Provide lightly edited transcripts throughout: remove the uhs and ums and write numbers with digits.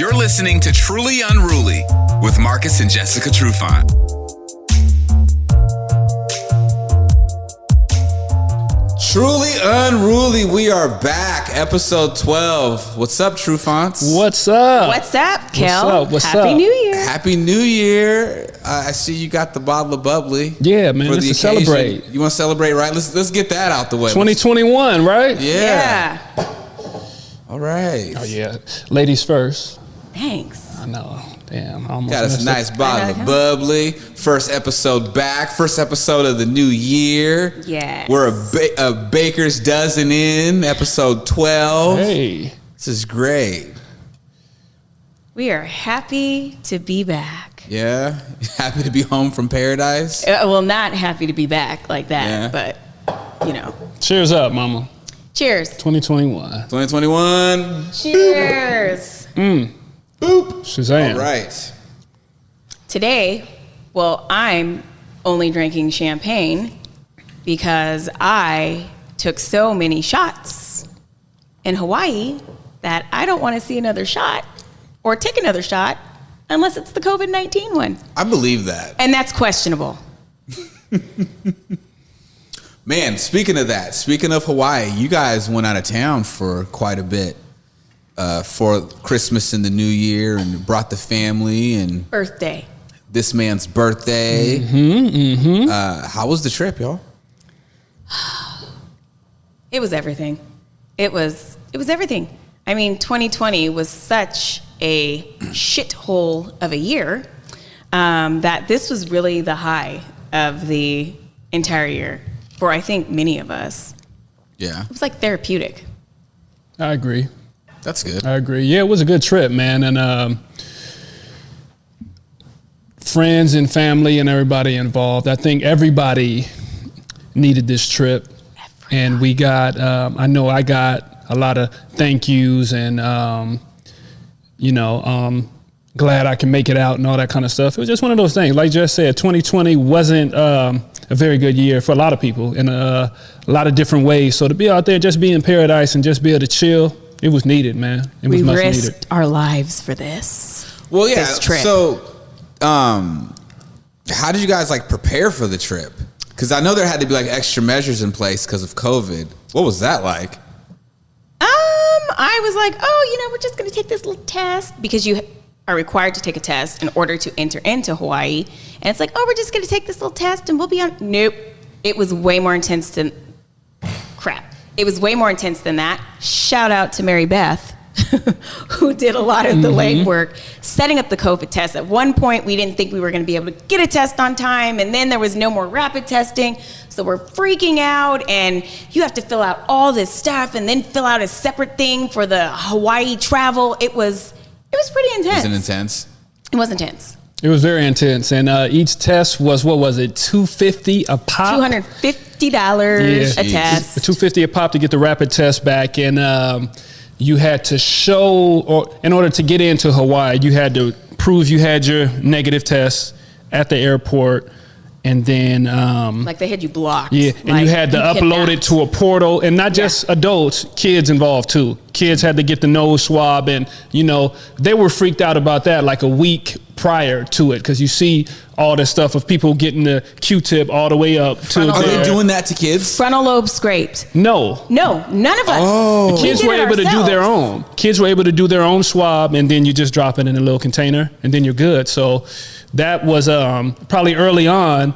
You're listening to Truly Unruly with Marcus and Jessica Trufant. Truly Unruly, we are back, episode 12. What's up, Trufants? What's up? What's up, Kel? Happy New Year. Happy New Year. I see you got the bottle of bubbly. Yeah, man, let's celebrate. You want to celebrate, right? Let's get that out the way. 2021, right? Yeah. All right. Oh, yeah. Ladies first. Thanks. I know. Damn. I almost Got us a nice up. bottle of bubbly. First episode back. First episode of the new year. Yes. We're a baker's dozen in, episode 12. Hey. This is great. We are happy to be back. Yeah? Happy to be home from paradise? Well, not happy to be back like that, Yeah. but, you know. Cheers up, mama. Cheers. 2021. 2021. Cheers. Boop. Shazam. All right. Today, well, I'm only drinking champagne because I took so many shots in Hawaii that I don't want to see another shot or take another shot unless it's the COVID-19 one. I believe that. And that's questionable. Man, speaking of Hawaii, you guys went out of town for quite a bit for Christmas and the New Year and brought the family and Birthday. this man's birthday. How was the trip, y'all? It was everything. It was everything. I mean, 2020 was such a shithole of a year that this was really the high of the entire year for, I think, many of us. Yeah, It was like therapeutic. I agree. that's good. I agree. Yeah, it was a good trip, man. And friends and family and everybody involved. I think everybody needed this trip. And we got, I know I got a lot of thank yous and, glad I can make it out and all that kind of stuff. It was just one of those things. Like Jess said, 2020 wasn't a very good year for a lot of people in a lot of different ways. So to be out there, just be in paradise and just be able to chill, it was needed, man. It was much risked needed. our lives for this. Well, yeah. This trip. So, how did you guys prepare for the trip? Because I know there had to be extra measures in place because of COVID. What was that like? I was like, we're just going to take this little test because you are required to take a test in order to enter into Hawaii. And it's like, we're just going to take this little test and we'll be on. Nope. It was way more intense than crap. It was way more intense than that. Shout out to Mary Beth, who did a lot of the legwork, setting up the COVID test. At one point, we didn't think we were going to be able to get a test on time, and then there was no more rapid testing, so we're freaking out, and you have to fill out all this stuff and then fill out a separate thing for the Hawaii travel. It was pretty intense. Was it intense? It was intense. It was very intense. And each test was, what was it, $250 a pop? $250 a test. $250 a pop to get the rapid test back. And you had to show, or in order to get into Hawaii, you had to prove you had your negative test at the airport. And then They had you blocked. Yeah, and you had to upload it to a portal, and not just adults, kids involved too. Kids had to get the nose swab, and they were freaked out about that a week prior to it, because you see all this stuff of people getting the Q-tip all the way up to. Are they doing that to kids? Frontal lobe scraped. No, none of us. Oh. the kids were able to do their own. Kids were able to do their own swab, and then you just drop it in a little container, and then you're good. So that was probably early on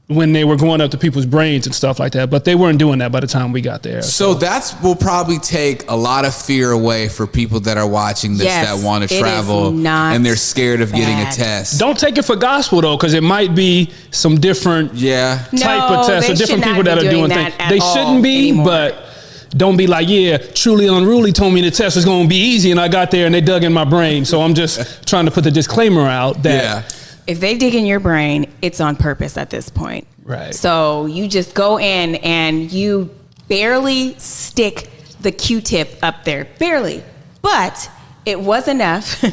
when they were going up to people's brains and stuff like that, but they weren't doing that by the time we got there. So that will probably take a lot of fear away for people that are watching this that want to travel and they're scared of getting a test. Don't take it for gospel though, because it might be some different type of tests or different people that are doing things. They shouldn't be, but don't be like, Truly Unruly told me the test was going to be easy and I got there and they dug in my brain. So I'm just trying to put the disclaimer out that if they dig in your brain, it's on purpose at this point. Right. So you just go in and you barely stick the Q-tip up there. Barely. But it was enough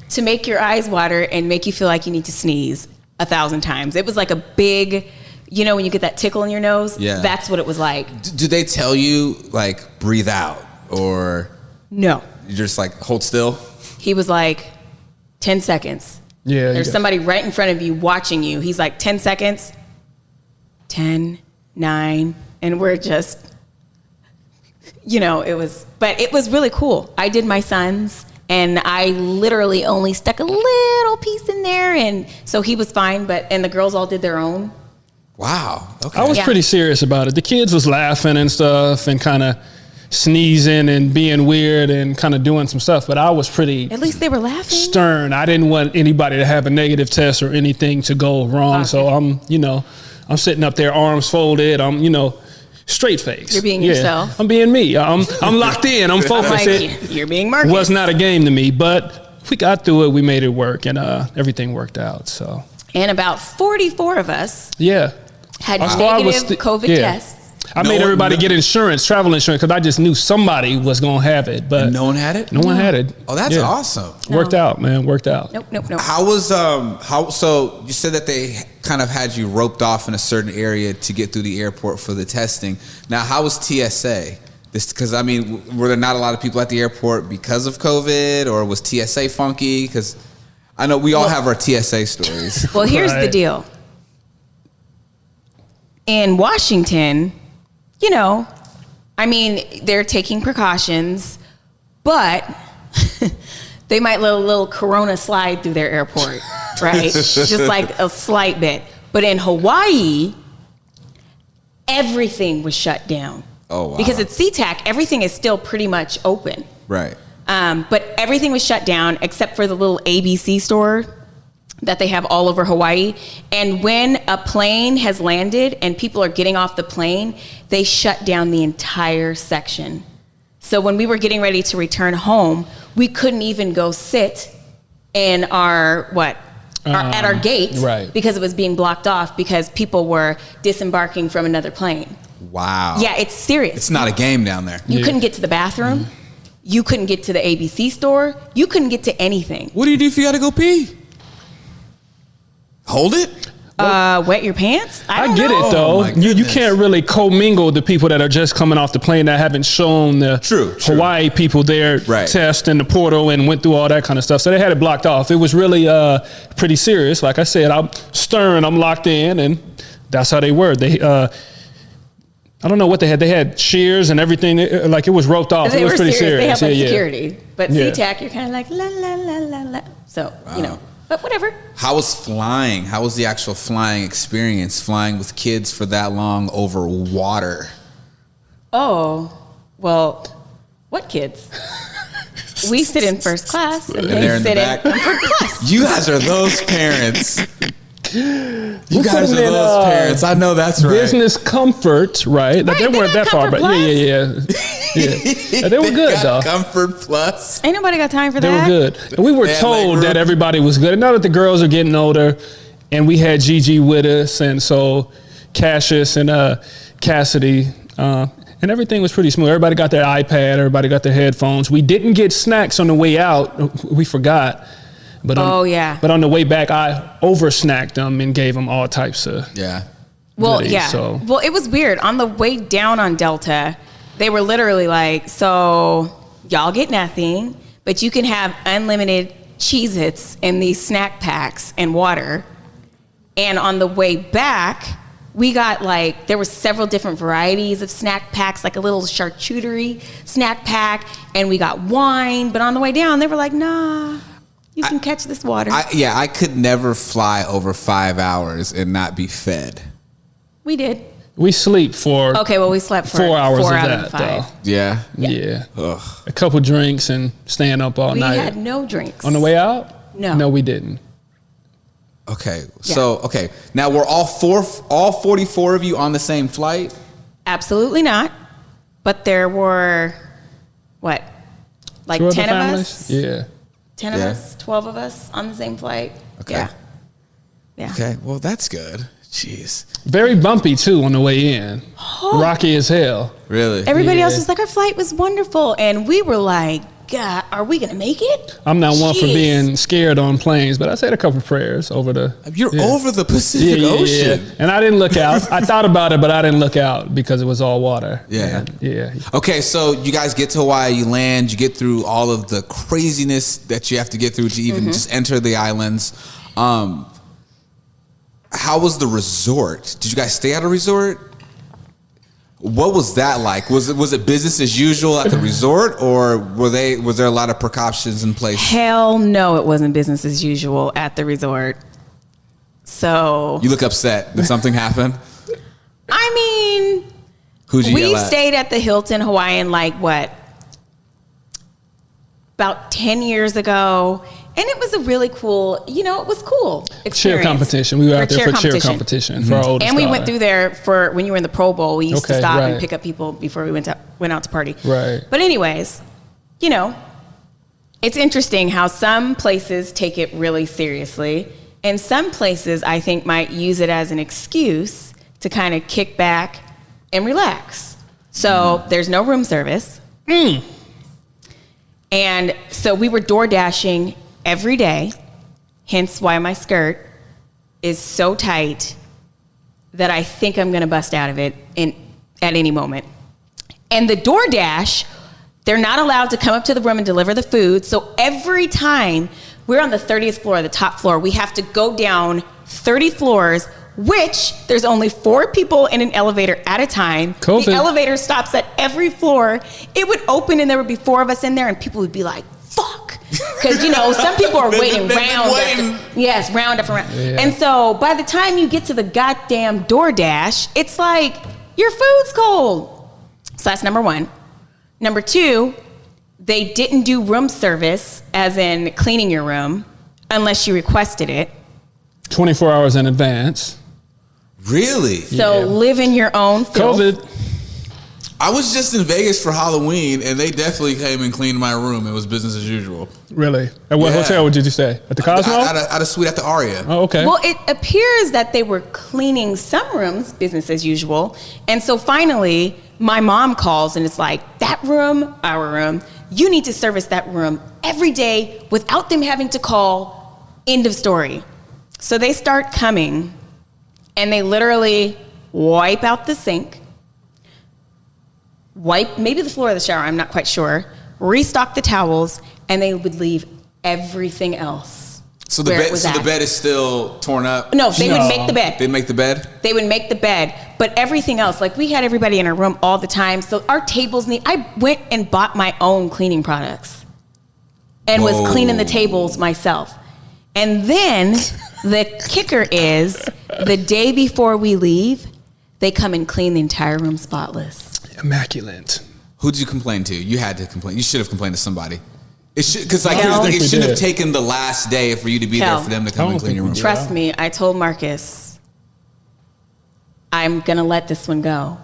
to make your eyes water and make you feel like you need to sneeze 1,000 times. It was like a big, when you get that tickle in your nose? Yeah. That's what it was like. Do they tell you, breathe out? Or No. you just hold still? He was like, 10 seconds. Yeah. There's somebody right in front of you watching you. He's like, 10 seconds, 10, 9, and we're just, it was really cool. I did my son's, and I literally only stuck a little piece in there, and so he was fine, and the girls all did their own. Wow. Okay. I was pretty serious about it. The kids was laughing and stuff and kind of sneezing and being weird and kind of doing some stuff, but I was pretty. At least they were laughing. Stern. I didn't want anybody to have a negative test or anything to go wrong. Okay. So I'm sitting up there, arms folded. I'm, straight face. You're being yourself. I'm being me. I'm locked in. I'm focused. You're being Marcus. Was not a game to me, but we got through it. We made it work, and everything worked out. So. And about 44 of us. Yeah. Had negative COVID tests. I made everybody get insurance, travel insurance, because I just knew somebody was going to have it. But no one had it? No one had it. Oh, that's awesome. No. Worked out, man. Worked out. Nope. How was, so you said that they kind of had you roped off in a certain area to get through the airport for the testing. Now, how was TSA? Because, were there not a lot of people at the airport because of COVID, or was TSA funky? Because I know we all have our TSA stories. Well, here's the deal. In Washington, they're taking precautions, but they might let a little corona slide through their airport, right? Just like a slight bit. But in Hawaii, everything was shut down. Oh, wow. Because at SeaTac, everything is still pretty much open. Right. But everything was shut down except for the little ABC store that they have all over Hawaii. And when a plane has landed and people are getting off the plane, they shut down the entire section. So when we were getting ready to return home, we couldn't even go sit in at our gate, right, because it was being blocked off because people were disembarking from another plane. Wow. Yeah, it's serious. It's not a game down there. You couldn't get to the bathroom. Mm-hmm. You couldn't get to the ABC store. You couldn't get to anything. What do you do if you got to go pee? Hold it? Wet your pants? I get it, though. You can't really commingle the people that are just coming off the plane that haven't shown the Hawaii people their test in the portal and went through all that kind of stuff. So they had it blocked off. It was really pretty serious. Like I said, I'm stern. I'm locked in, and that's how they were. They I don't know what they had. They had shears and everything. Like, it was roped off. It was pretty serious. They had security. But SeaTac, you're kind of like, la, la, la, la, la. So, but whatever. How was flying? How was the actual flying experience, flying with kids for that long over water? Oh, well, what kids? We sit in first class and they sit in comfort plus. You guys are those parents. You guys are those parents. I know that's right. Business comfort, right? They weren't that far, but yeah. They were good, though. Comfort plus. Ain't nobody got time for that. They were good. And we were told that everybody was good. And now that the girls are getting older, and we had Gigi with us, and so Cassius and Cassidy, and everything was pretty smooth. Everybody got their iPad. Everybody got their headphones. We didn't get snacks on the way out. We forgot. But But on the way back, I over-snacked them and gave them all types of goodies, So. Well, it was weird. On the way down on Delta, they were literally like, so y'all get nothing, but you can have unlimited Cheez-Its in these snack packs and water. And on the way back, we got there were several different varieties of snack packs, like a little charcuterie snack pack, and we got wine. But on the way down, they were like, nah. You can catch this water. I could never fly over 5 hours and not be fed. We did. We sleep for... Okay, well, we slept for 4 hours 4 of out that, of 5. though. Yeah? Ugh. A couple drinks and staying up all night. We had no drinks. On the way out? No. No, we didn't. Okay, now were all 44 of you on the same flight? Absolutely not. But there were, 10 of us? Yeah. 10 of us, 12 of us on the same flight. Okay. Yeah. Okay, well, that's good. Jeez. Very bumpy, too, on the way in. Rocky as hell. Really? Everybody else was like, our flight was wonderful. And we were like, God, are we gonna make it? I'm not one for being scared on planes, but I said a couple prayers over the. You're over the Pacific Ocean, and I didn't look out. I thought about it, but I didn't look out because it was all water. Yeah. Okay, so you guys get to Hawaii, you land, you get through all of the craziness that you have to get through to even just enter the islands. How was the resort? Did you guys stay at a resort? What was that like? Was it business as usual at the resort, or was there a lot of precautions in place? Hell no, it wasn't business as usual at the resort. So you look upset. Did something happen? I mean, we stayed at the Hilton Hawaiian about 10 years ago. And it was a really cool, it was cool experience. Cheer competition. We were out there for cheer competition for our oldest And we daughter. went through there for when you were in the Pro Bowl. We used to stop and pick up people before we went out to party. Right. But anyways, it's interesting how some places take it really seriously. And some places, I think, might use it as an excuse to kind of kick back and relax. So there's no room service. And so we were door dashing every day, hence why my skirt is so tight that I think I'm gonna bust out of it at any moment. And the DoorDash, they're not allowed to come up to the room and deliver the food. So every time we're on the 30th floor, the top floor, we have to go down 30 floors, which there's only 4 people in an elevator at a time. COVID. The elevator stops at every floor. It would open and there would be 4 of us in there and people would be like, fuck. Because, some people are waiting round after round. Yeah. And so by the time you get to the goddamn DoorDash, it's like, your food's cold. So that's number 1. Number 2, they didn't do room service, as in cleaning your room, unless you requested it. 24 hours in advance. Really? So live in your own filth. COVID. I was just in Vegas for Halloween, and they definitely came and cleaned my room. It was business as usual. Really? At what hotel did you stay? At the Cosmo? At a suite at the Aria. Oh, okay. Well, it appears that they were cleaning some rooms, business as usual. And so finally, my mom calls, and it's like, that room, our room, you need to service that room every day without them having to call. End of story. So they start coming, and they literally wipe out the sink, wipe maybe the floor of the shower, I'm not quite sure, restock the towels, and they would leave everything else. So the bed is still torn up? No, they would make the bed. They'd make the bed? They would make the bed, but everything else, we had everybody in our room all the time, so our tables I went and bought my own cleaning products and was cleaning the tables myself. And then the kicker is, the day before we leave, they come and clean the entire room spotless. Immaculate. Who did you complain to? You had to complain. You should have complained to somebody. It should, because it shouldn't have taken the last day for you to be there for them to come and clean your room. Trust me, I told Marcus, I'm gonna let this one go,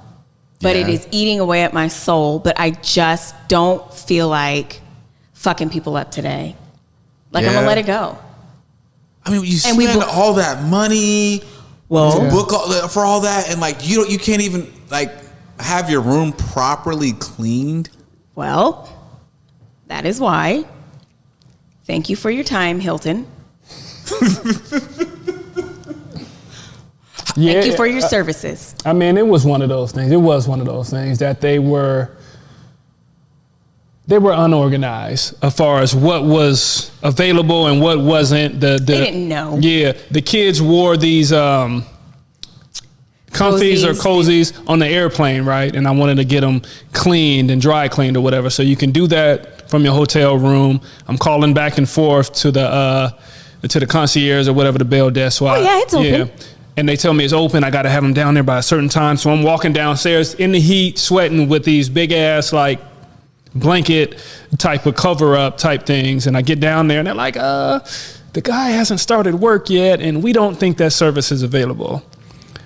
but it is eating away at my soul. But I just don't feel like fucking people up today. I'm gonna let it go. I mean, you spend all that money, to book for all that, and you can't even have your room properly cleaned. Well, that is why. Thank you for your time, Hilton. Thank you for your services. I mean, it was one of those things. It was one of those things that they were unorganized as far as what was available and what wasn't. They didn't know. Yeah, the kids wore these comfies or cozies on the airplane, right? And I wanted to get them cleaned and dry cleaned or whatever. So you can do that from your hotel room. I'm calling back and forth to the concierge or whatever, the bell desk. So it's open. Yeah. And they tell me it's open. I got to have them down there by a certain time. So I'm walking downstairs in the heat, sweating with these big ass blanket type of cover up type things. And I get down there and they're like, the guy hasn't started work yet, and we don't think that service is available.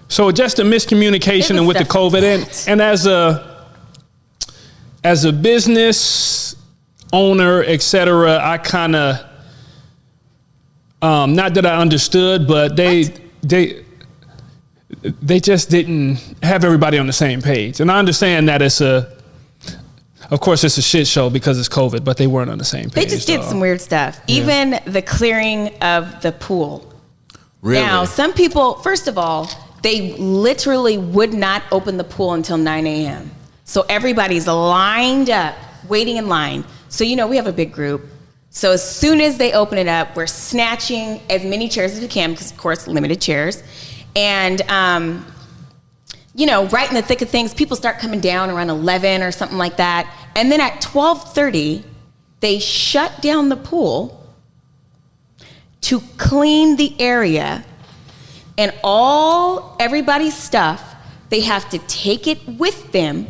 So just a miscommunication and with the COVID and as a business owner, etc., I kind of not that I understood, but they just didn't have everybody on the same page. And I understand that Of course, it's a shit show because it's COVID, but they weren't on the same page. They just did some weird stuff. Yeah. Even the clearing of the pool. Really? Now, some people, first of all, they literally would not open the pool until 9 a.m. So everybody's lined up, waiting in line. So, you know, we have a big group. So as soon as they open it up, we're snatching as many chairs as we can, because, of course, limited chairs. And, you know, right in the thick of things, people start coming down around 11 or something like that. And then at 12:30, they shut down the pool to clean the area, and everybody's stuff, they have to take it with them.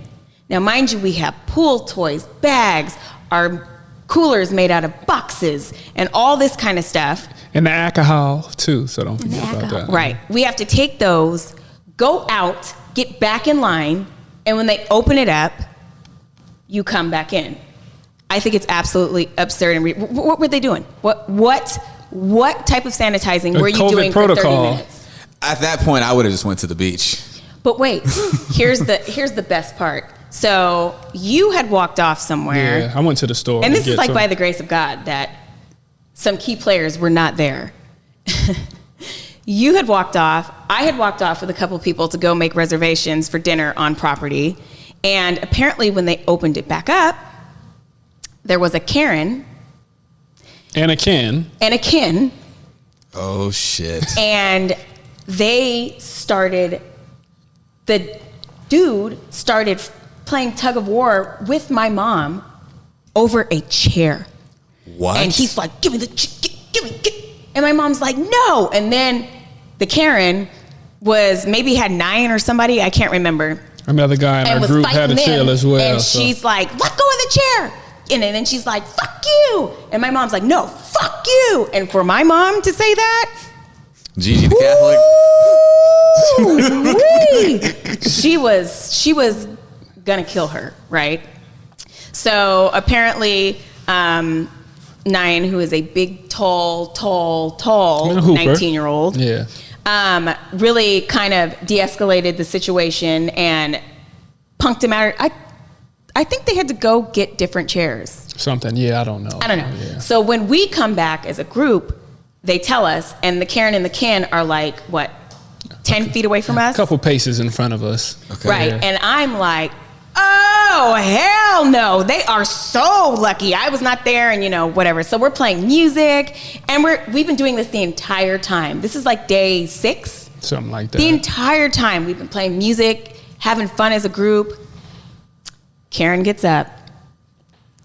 Now, mind you, we have pool toys, bags, our coolers made out of boxes, and all this kind of stuff. And the alcohol, too, so don't forget about that. Right. We have to take those, go out, get back in line, and when they open it up, you come back in. I think it's absolutely absurd. And what were they doing? What type of sanitizing were you doing protocol. for 30 minutes? At that point, I would have just went to the beach. But wait, here's the best part. So you had walked off somewhere. Yeah, I went to the store. And this is like by the grace of God that some key players were not there. You had walked off. I had walked off with a couple of people to go make reservations for dinner on property. And apparently when they opened it back up, there was a Karen. And a Ken. Oh, shit. And the dude started playing tug of war with my mom over a chair. What? And he's like, give me. And my mom's like, no. And then the Karen had 9 or somebody, I can't remember. Another guy in our group had a chair as well. And she's like, let go of the chair. And then she's like, fuck you. And my mom's like, no, fuck you. And for my mom to say that, Gigi the Catholic. she was gonna kill her, right? So apparently, Nyan, who is a big, tall 19-year-old, really kind of de-escalated the situation and punked him out. I think they had to go get different chairs. Something, yeah, I don't know. Yeah. So when we come back as a group, they tell us, and the Karen and the Ken are like, 10 feet away from us? A couple paces in front of us. Okay. Right, Yeah. and I'm like, oh, hell no. They are so lucky. I was not there and, whatever. So we're playing music, and we've been doing this the entire time. This is like day 6. Something like that. The entire time we've been playing music, having fun as a group. Karen gets up.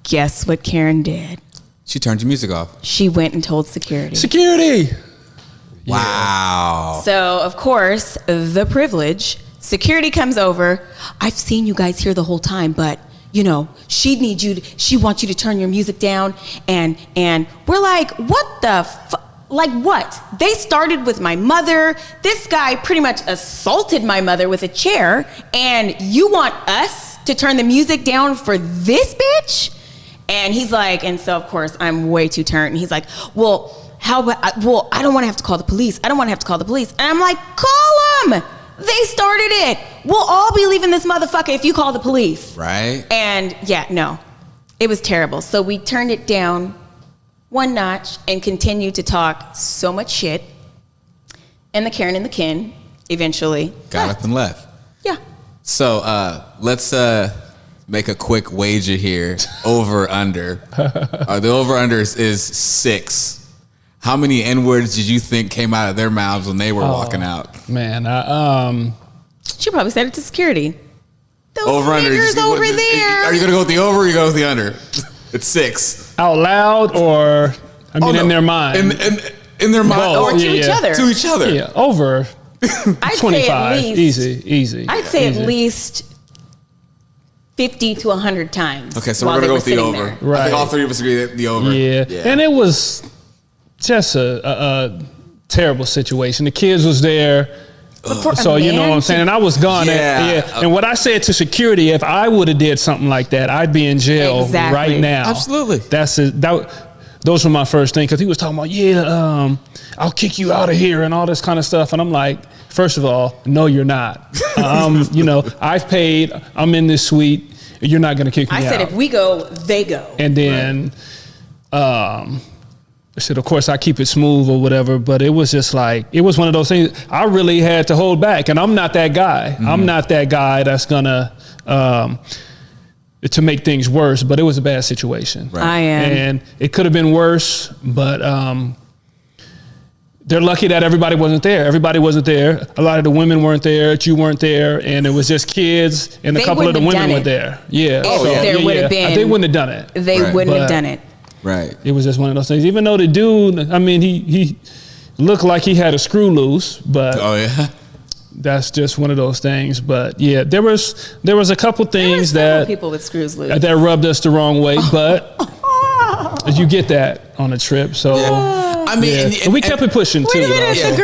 Guess what Karen did? She turned your music off. She went and told security. Security! Wow. So, of course, the privilege. Security comes over. I've seen you guys here the whole time, but, she wants you to turn your music down. And we're like, what the Like what? They started with my mother. This guy pretty much assaulted my mother with a chair. And you want us to turn the music down for this bitch? And he's like, and so of course I'm way too turned. And he's like, well, I don't want to have to call the police. And I'm like, call them. They started it. We'll all be leaving this motherfucker if you call the police. Right. And no, it was terrible. So we turned it down one notch and continued to talk so much shit. And the Karen and the Ken eventually got up and left. Yeah. So let's make a quick wager here. Over under. The over under is 6. How many N-words did you think came out of their mouths when they were walking out? Man, she probably said it to security. Those over under over there. Are you gonna go with the over or you go with the under? It's 6. Out loud or in their mind? In their mind. Or to each other. To each other. Yeah, over. I'd 25. say at least, easy. I'd say at least 50 to 100 times. Okay, so we're gonna go with the over. There. Right. I think all 3 of us agree that the over. Yeah. And it was just a terrible situation. The kids was there. So you know what I'm saying? And I was gone. Yeah. And what I said to security, if I would have did something like that, I'd be in jail right now. Absolutely. Those were my first thing, because he was talking about, I'll kick you out of here and all this kind of stuff. And I'm like, first of all, no, you're not. I've paid. I'm in this suite. you're not going to kick me out. I said, if we go, they go. And then, I said, of course, I keep it smooth or whatever, but it was just like, it was one of those things I really had to hold back. And I'm not that guy. Mm-hmm. I'm not that guy that's going to make things worse, but it was a bad situation. Right. I am. And it could have been worse, but they're lucky that everybody wasn't there. Everybody wasn't there. A lot of the women weren't there. You weren't there. And it was just kids, and a couple of the women were there. Yeah. There would have been. They wouldn't have done it. They wouldn't have done it. Right. It was just one of those things. Even though the dude, I mean, he looked like he had a screw loose, but that's just one of those things. But yeah, there was a couple things that people with screws loose that rubbed us the wrong way, but you get that on a trip. So I mean, and we kept it pushing too. Wait a minute,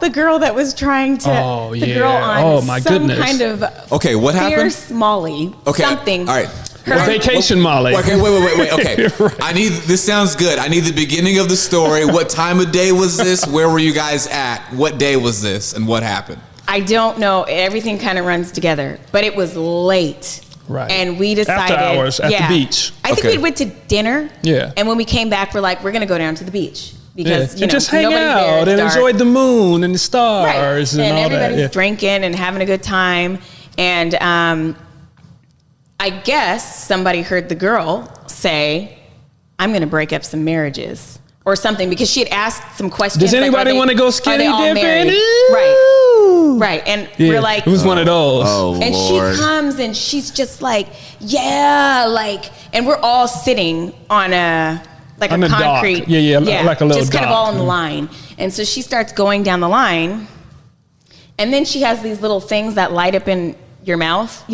the girl that was trying to, the girl on some kind of what happened? Fierce Molly, something. All right. Vacation Molly. Okay, wait. Okay. Right. This sounds good. I need the beginning of the story. What time of day was this? Where were you guys at? What day was this? And what happened? I don't know. Everything kind of runs together, but it was late. Right. And we decided. After hours at the beach. I think we went to dinner. Yeah. And when we came back, we're like, we're going to go down to the beach. Because, and just hang out and enjoy the moon and the stars and all that. Everybody's drinking and having a good time. And, I guess somebody heard the girl say, I'm going to break up some marriages or something, because she had asked some questions. Does anybody want to go skinny dipping? Right. And we're like, it was one of those. And Lord. She comes and she's just like, and we're all sitting on a concrete. Dock. Yeah, like a little just dock. kind of all on the line. And so she starts going down the line, and then she has these little things that light up in your mouth,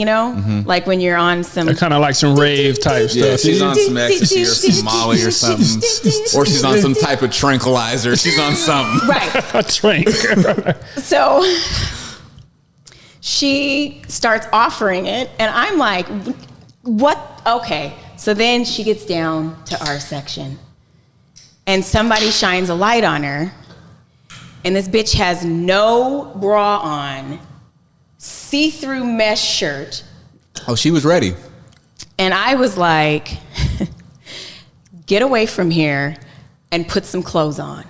like when you're on some kind of like some rave type stuff. Yeah, she's on some ecstasy or some Molly or something, or she's on some type of tranquilizer. She's on something, right? A trank. So she starts offering it, and I'm like, "What? Okay." So then she gets down to our section, and somebody shines a light on her, and this bitch has no bra on. See-through mesh shirt. Oh, she was ready. And I was like, get away from here and put some clothes on.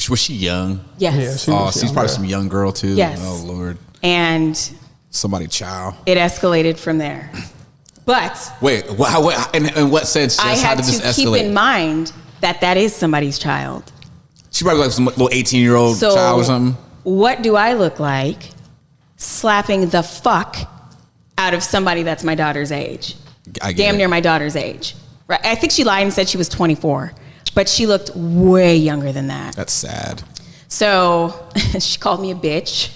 Was she young? Yes. Yeah, she's probably some young girl too. Yes. Oh, Lord. And somebody child. It escalated from there. But wait, in what sense? I had to keep in mind that is somebody's child. She probably like some little 18-year-old child or something. What do I look like? Slapping the fuck out of somebody that's my daughter's age. Damn near my daughter's age. Right? I think she lied and said she was 24, but she looked way younger than that. That's sad. So she called me a bitch.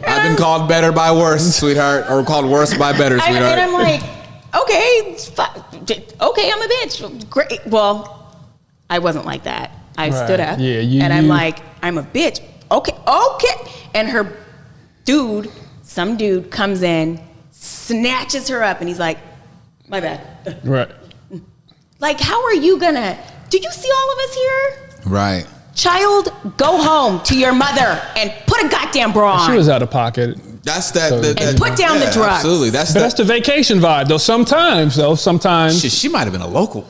I've been called better by worse, sweetheart, or called worse by better, sweetheart. And I'm like, okay, I'm a bitch. Great. Well, I wasn't like that. I stood up, and I'm like, I'm a bitch. Okay. And her some dude comes in, snatches her up, and he's like, my bad. Right. Like, how are you gonna, do you see all of us here? Right. Child, go home to your mother and put a goddamn bra on. She was out of pocket. That's that. And put down the drugs. Absolutely. That's the vacation vibe, though. Sometimes. She might have been a local.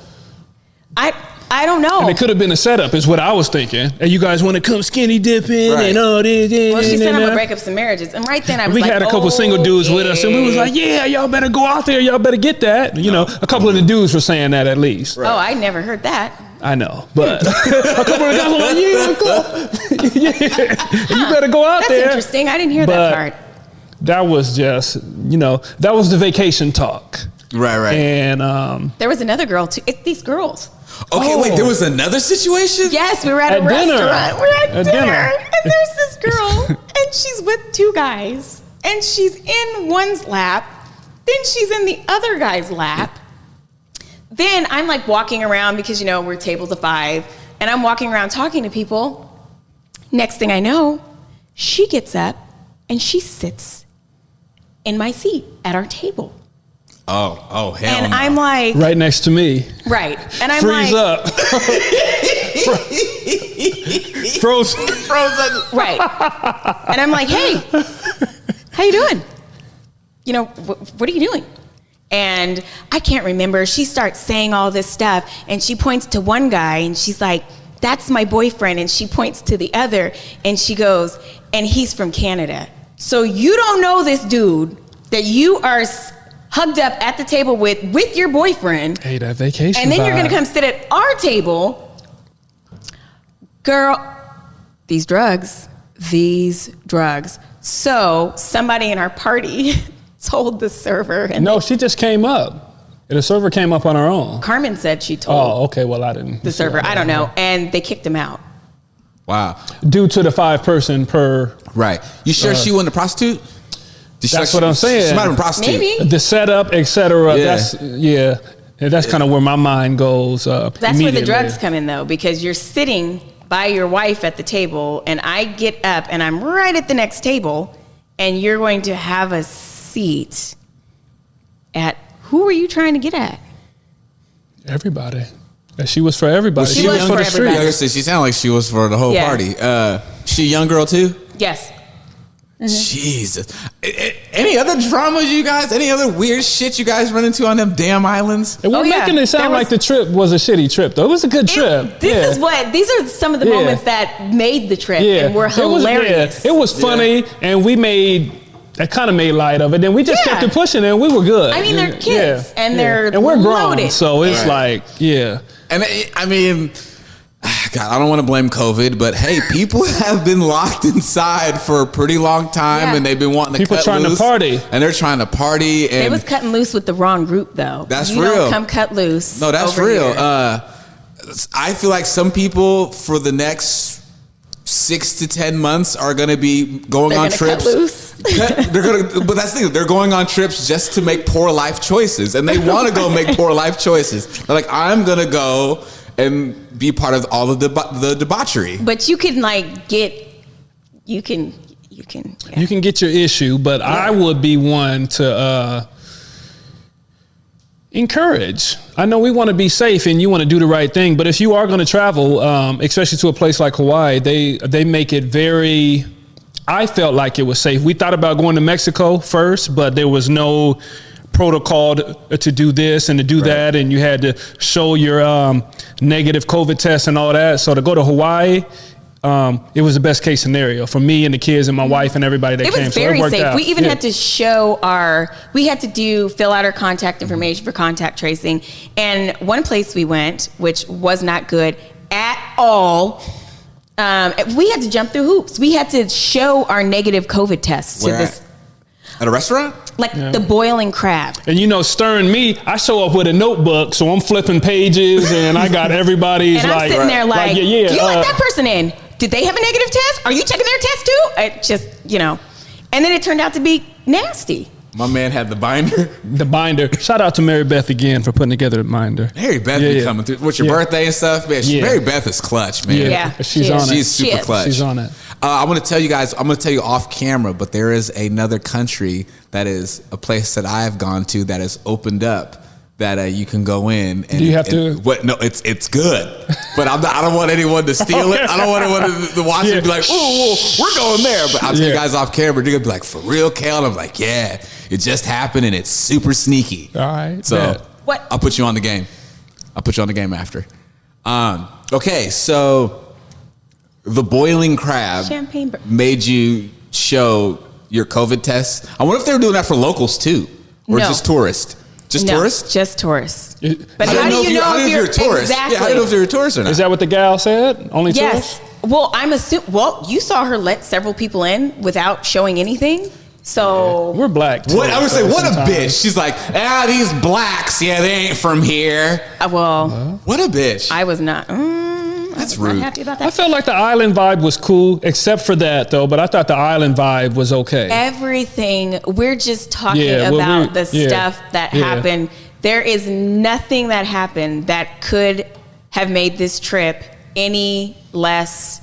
I don't know. And it could have been a setup, is what I was thinking. And you guys want to come skinny dipping and all this. Well, she said I'm going to break up some marriages. And right then I was we had a couple single dudes with us, and we was like, yeah, y'all better go out there. Y'all better get that. A couple of the dudes were saying that at least. Right. Oh, I never heard that. I know. But a couple of the guys were like, you better go out there. That's interesting. I didn't hear that part. That was just, that was the vacation talk. Right. And there was another girl, too. It's these girls. Okay, wait, there was another situation? Yes, we were at a restaurant. We're at dinner. And there's this girl, and she's with two guys. And she's in one's lap. Then she's in the other guy's lap. Then I'm like walking around because, we're tables of 5. And I'm walking around talking to people. Next thing I know, she gets up and she sits in my seat at our table. Oh, hell And no. I'm like... right next to me. Right. And I'm Freeze like... up. Frozen. Frozen. Right. And I'm like, hey, how you doing? what are you doing? And I can't remember. She starts saying all this stuff, and she points to one guy, and she's like, that's my boyfriend. And she points to the other, and she goes, and he's from Canada. So you don't know this dude that you are hugged up at the table with your boyfriend. Hey, that vacation And then vibe. you're going to come sit at our table. Girl, these drugs. So somebody in our party told the server. And no, she just came up. The server came up on her own. Carmen said she told. Oh, okay. Well, I didn't. The server. I don't know. And they kicked him out. Wow. Due to the 5-person per. Right. You sure she wasn't a prostitute? That's what I'm saying. She might have been a prostitute. Maybe. The setup, etc. Yeah. That's kind of where my mind goes. That's where the drugs come in, though, because you're sitting by your wife at the table, and I get up and I'm right at the next table, and you're going to have a seat at, who are you trying to get at? Everybody. She was for everybody. She was for everybody. Like I said, she sounded like she was for the whole party. She a young girl too? Yes. Mm-hmm. Jesus. Any other dramas, you guys? Any other weird shit you guys run into on them damn islands? And we're making it sound like the trip was a shitty trip, though. It was a good trip. These are some of the moments that made the trip and were hilarious. It was funny, and we kind of made light of it. Then we just kept it pushing, and we were good. I mean, they're kids, and they're and we're grown, loaded. so it's And I mean, God, I don't want to blame COVID, but hey, people have been locked inside for a pretty long time, and they've been wanting to cut loose. People trying to party. And they're trying to party. And they was cutting loose with the wrong group, though. That's you real. Don't come cut loose. No, that's over real. Here. I feel like some people for the next 6 to 10 months are going to be going on trips. Cut loose. But that's the thing. They're going on trips just to make poor life choices, and they want to go make poor life choices. They're like, I'm going to go and be part of all of the debauchery. But you can you can get your issue, but I would be one to encourage. I know we want to be safe and you want to do the right thing, but if you are going to travel, especially to a place like Hawaii, they make it very. I felt like it was safe. We thought about going to Mexico first, but there was no protocol to do this and to do that, and you had to show your negative COVID test and all that. So to go to Hawaii, it was the best case scenario for me and the kids and my wife and everybody that came. It was very safe. Out. We even had to show fill out our contact information for contact tracing. And one place we went, which was not good at all, we had to jump through hoops. We had to show our negative COVID tests to this. At a restaurant? Like the Boiling Crab. And stirring me, I show up with a notebook, so I'm flipping pages and I got everybody's and I'm sitting there like, do you let that person in? Did they have a negative test? Are you checking their test too? It just, and then it turned out to be nasty. My man had the binder. The binder. Shout out to Mary Beth again for putting together the binder. Mary Beth be coming through. What's your birthday and stuff? Man, Mary Beth is clutch, man. Yeah. She's on it. She's super clutch. She's on it. I'm going to tell you guys, I'm going to tell you off camera, but there is another country that is a place that I have gone to that has opened up that you can go in. And, do you have to? No, it's good. But I don't want anyone to steal it. I don't want anyone to watch it and be like, oh, we're going there. But I'll tell you guys off camera, they're going to be like, for real, Kel? And I'm like, yeah, it just happened and it's super sneaky. All right. So I'll put you on the game. I'll put you on the game after. Okay, so the Boiling Crab made you show your COVID test. I wonder if they were doing that for locals too, or just tourists. Tourists? Just tourists. But how do you know if you're a tourist? Exactly. Yeah, how do you know if you're a tourist or not? Is that what the gal said? Only tourists? Well, I'm assuming. Well, you saw her let several people in without showing anything. So we're black. I would say, what a bitch. She's like, these blacks, they ain't from here. What a bitch. I was not. That's rude. Not happy about that. I felt like the island vibe was cool, except for that though. But I thought the island vibe was okay. Everything. We're just talking about the stuff that happened. There is nothing that happened that could have made this trip any less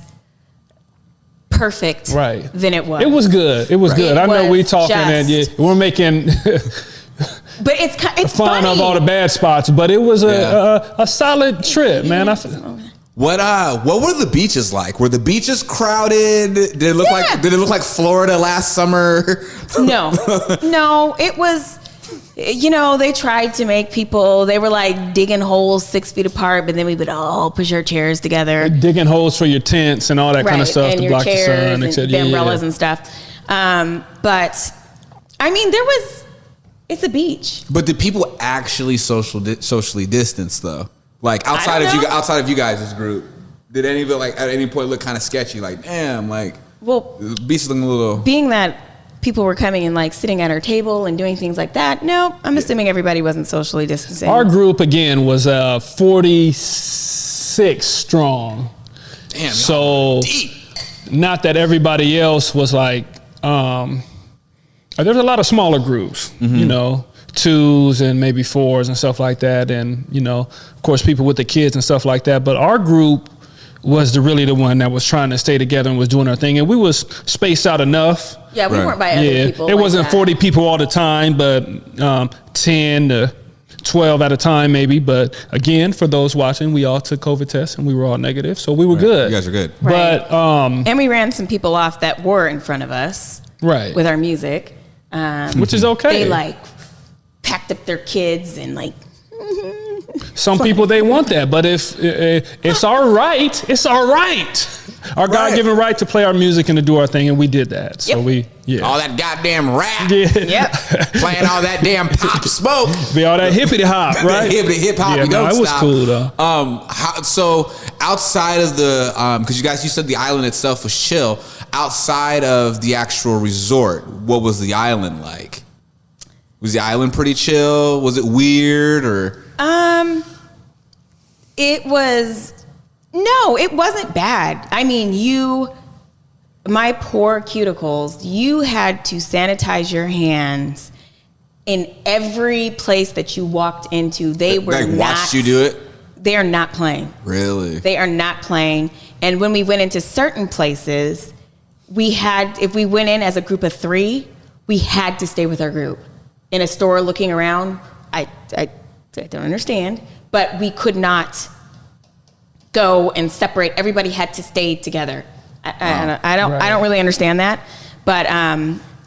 perfect than it was. It was good. It was good. I know we talking and we're making but it's fun funny. of all the bad spots, but it was a solid trip, man. What were the beaches like? Were the beaches crowded? Did it look like Florida last summer? No, it was. They tried to make people. They were like digging holes 6 feet apart, but then we would all push our chairs together, digging holes for your tents and all that kind of stuff and to your block the sun, and the umbrellas and stuff. But I mean, it's a beach. But did people actually socially distance though? Like outside of you guys' group, did any of it like at any point look kind of sketchy? Like, damn, like the beach is looking a little. Being that people were coming and like sitting at our table and doing things like that. No, I'm assuming everybody wasn't socially distancing. Our group again was 46 strong. Damn. So deep. Not that everybody else was like. There's a lot of smaller groups, mm-hmm. 2s and maybe 4s and stuff like that, and of course people with the kids and stuff like that. But our group was really the one that was trying to stay together and was doing our thing, and we was spaced out enough. Yeah, we weren't by other people. It wasn't 40 people all the time, but 10 to 12 at a time maybe. But again, for those watching, we all took COVID tests and we were all negative, so we were good. You guys are good. Right. But and we ran some people off that were in front of us, right, with our music, which is okay. They like packed up their kids and like. Some people they want that, but if it's our right, it's our right. Our God-given right to play our music and to do our thing, and we did that. So all that goddamn rap, playing all that damn pop smoke, be all that hippity hop, right? hip hop, it was cool though. So outside of the, because you said the island itself was chill. Outside of the actual resort, what was the island like? Was the island pretty chill? Was it weird or? It wasn't bad. I mean, my poor cuticles, you had to sanitize your hands in every place that you walked into. They were watched you do it? They are not playing. Really? They are not playing. And when we went into certain places, if we went in as a group of 3, we had to stay with our group. In a store looking around, I don't understand, but we could not go and separate. Everybody had to stay together. I don't really understand that, but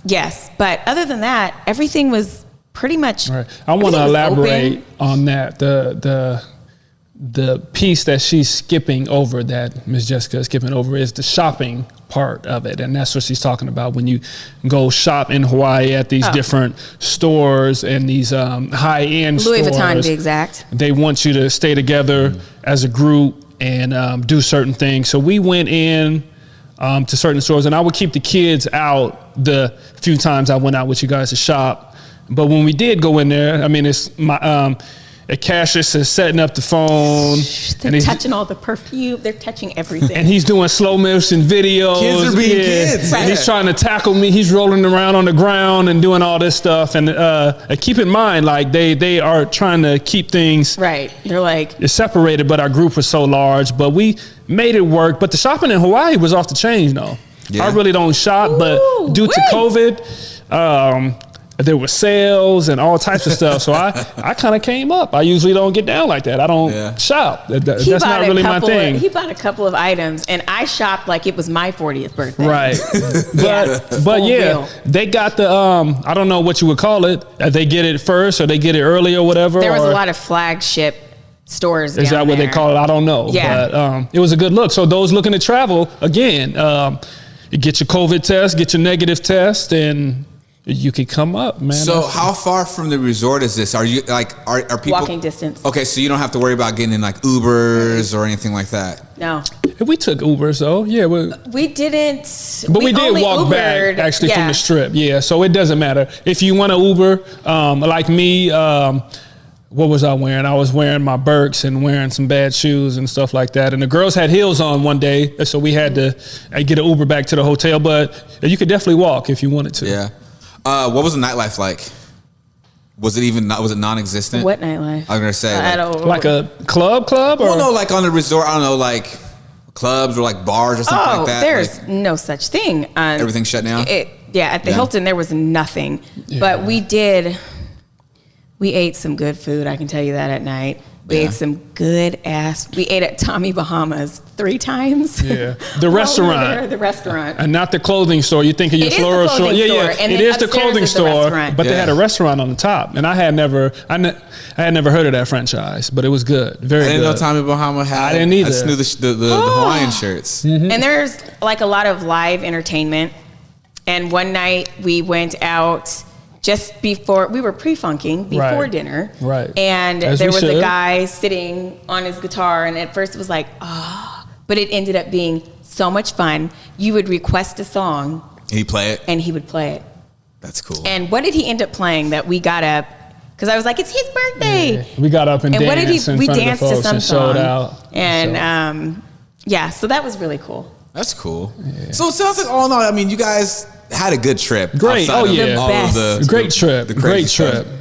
yes. But other than that, everything was pretty much. Right. I want to elaborate on that. The piece that she's skipping over, that Ms. Jessica is skipping over, is the shopping part of it, and that's what she's talking about. When you go shop in Hawaii at these different stores and these high-end Louis stores, Vuitton to be exact, they want you to stay together as a group and do certain things. So we went in to certain stores, and I would keep the kids out the few times I went out with you guys to shop. But when we did go in there, I mean, it's my Cassius is setting up the phone. They're touching all the perfume. They're touching everything. And he's doing slow motion videos. Kids are being kids. Right. And he's trying to tackle me. He's rolling around on the ground and doing all this stuff. And keep in mind, like they are trying to keep things right. They're like it's separated, but our group was so large. But we made it work. But the shopping in Hawaii was off the chain, though. Yeah. I really don't shop, but due to COVID, there were sales and all types of stuff. So I kind of came up. I usually don't get down like that. I don't shop. That's not really my thing. He bought a couple of items, and I shopped like it was my 40th birthday. Right. but they got the, I don't know what you would call it. They get it first or they get it early or whatever. There was a lot of flagship stores Is that what they call it? I don't know. Yeah. But it was a good look. So those looking to travel, again, you get your COVID test, get your negative test, and you could come up, man. So how far from the resort is this? Are you like, are people walking distance? Okay, so you don't have to worry about getting in like Ubers or anything like that. No. We took Ubers though. Yeah, we didn't. But we did walk back actually from the strip. Yeah, so it doesn't matter if you want to Uber. Like me, what was I wearing? I was wearing my Birks and wearing some bad shoes and stuff like that. And the girls had heels on one day, so we had to get an Uber back to the hotel. But you could definitely walk if you wanted to. Yeah. What was the nightlife like? Was it non-existent? What nightlife? I was gonna say like a club or? Well, no, like on the resort. I don't know, like clubs or like bars or something like that. There's like, no such thing. Everything's shut down. At the Hilton there was nothing, but we ate some good food. I can tell you that at night. We ate some good ass. We ate at Tommy Bahama's 3 times. Yeah, the restaurant. The restaurant, and not the clothing store. You think of your floral store? Yeah. And it is the clothing store, but they had a restaurant on the top, and I had never heard of that franchise, but it was good. Very good. I didn't know Tommy Bahama had. I didn't either. I just knew the Hawaiian shirts. Mm-hmm. And there's like a lot of live entertainment. And one night we went out. Just before, we were pre-funking before dinner. Right. And there was a guy sitting on his guitar, and at first it was like, but it ended up being so much fun. You would request a song. And he'd play it? And he would play it. That's cool. And what did he end up playing that we got up? Because I was like, it's his birthday. Yeah. We got up and danced. What did he? We danced to some song. Showed out. And so that was really cool. That's cool. Yeah. So it sounds like all in all, I mean, you guys had a good trip. Great. Oh yeah. Great trip.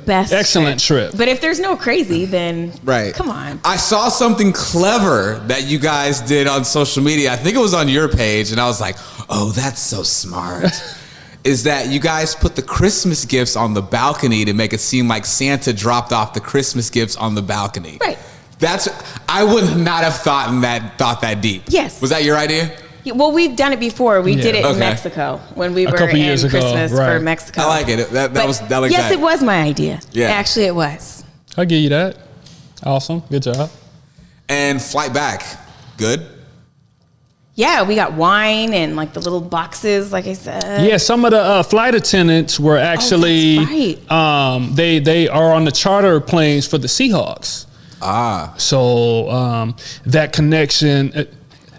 Best. Excellent trip. But if there's no crazy, then come on. I saw something clever that you guys did on social media. I think it was on your page, and I was like, oh, that's so smart. Is that you guys put the Christmas gifts on the balcony to make it seem like Santa dropped off the Christmas gifts on the balcony. Right. I would not have thought that deep. Yes. Was that your idea? Well, we've done it before. We did it in Mexico when we were in Christmas for Mexico. I like it. Yes, it was my idea. Yeah. Actually, it was. I'll give you that. Awesome. Good job. And flight back. Good? Yeah, we got wine and like the little boxes, like I said. Yeah, some of the flight attendants were actually, that's right. They are on the charter planes for the Seahawks. So that connection...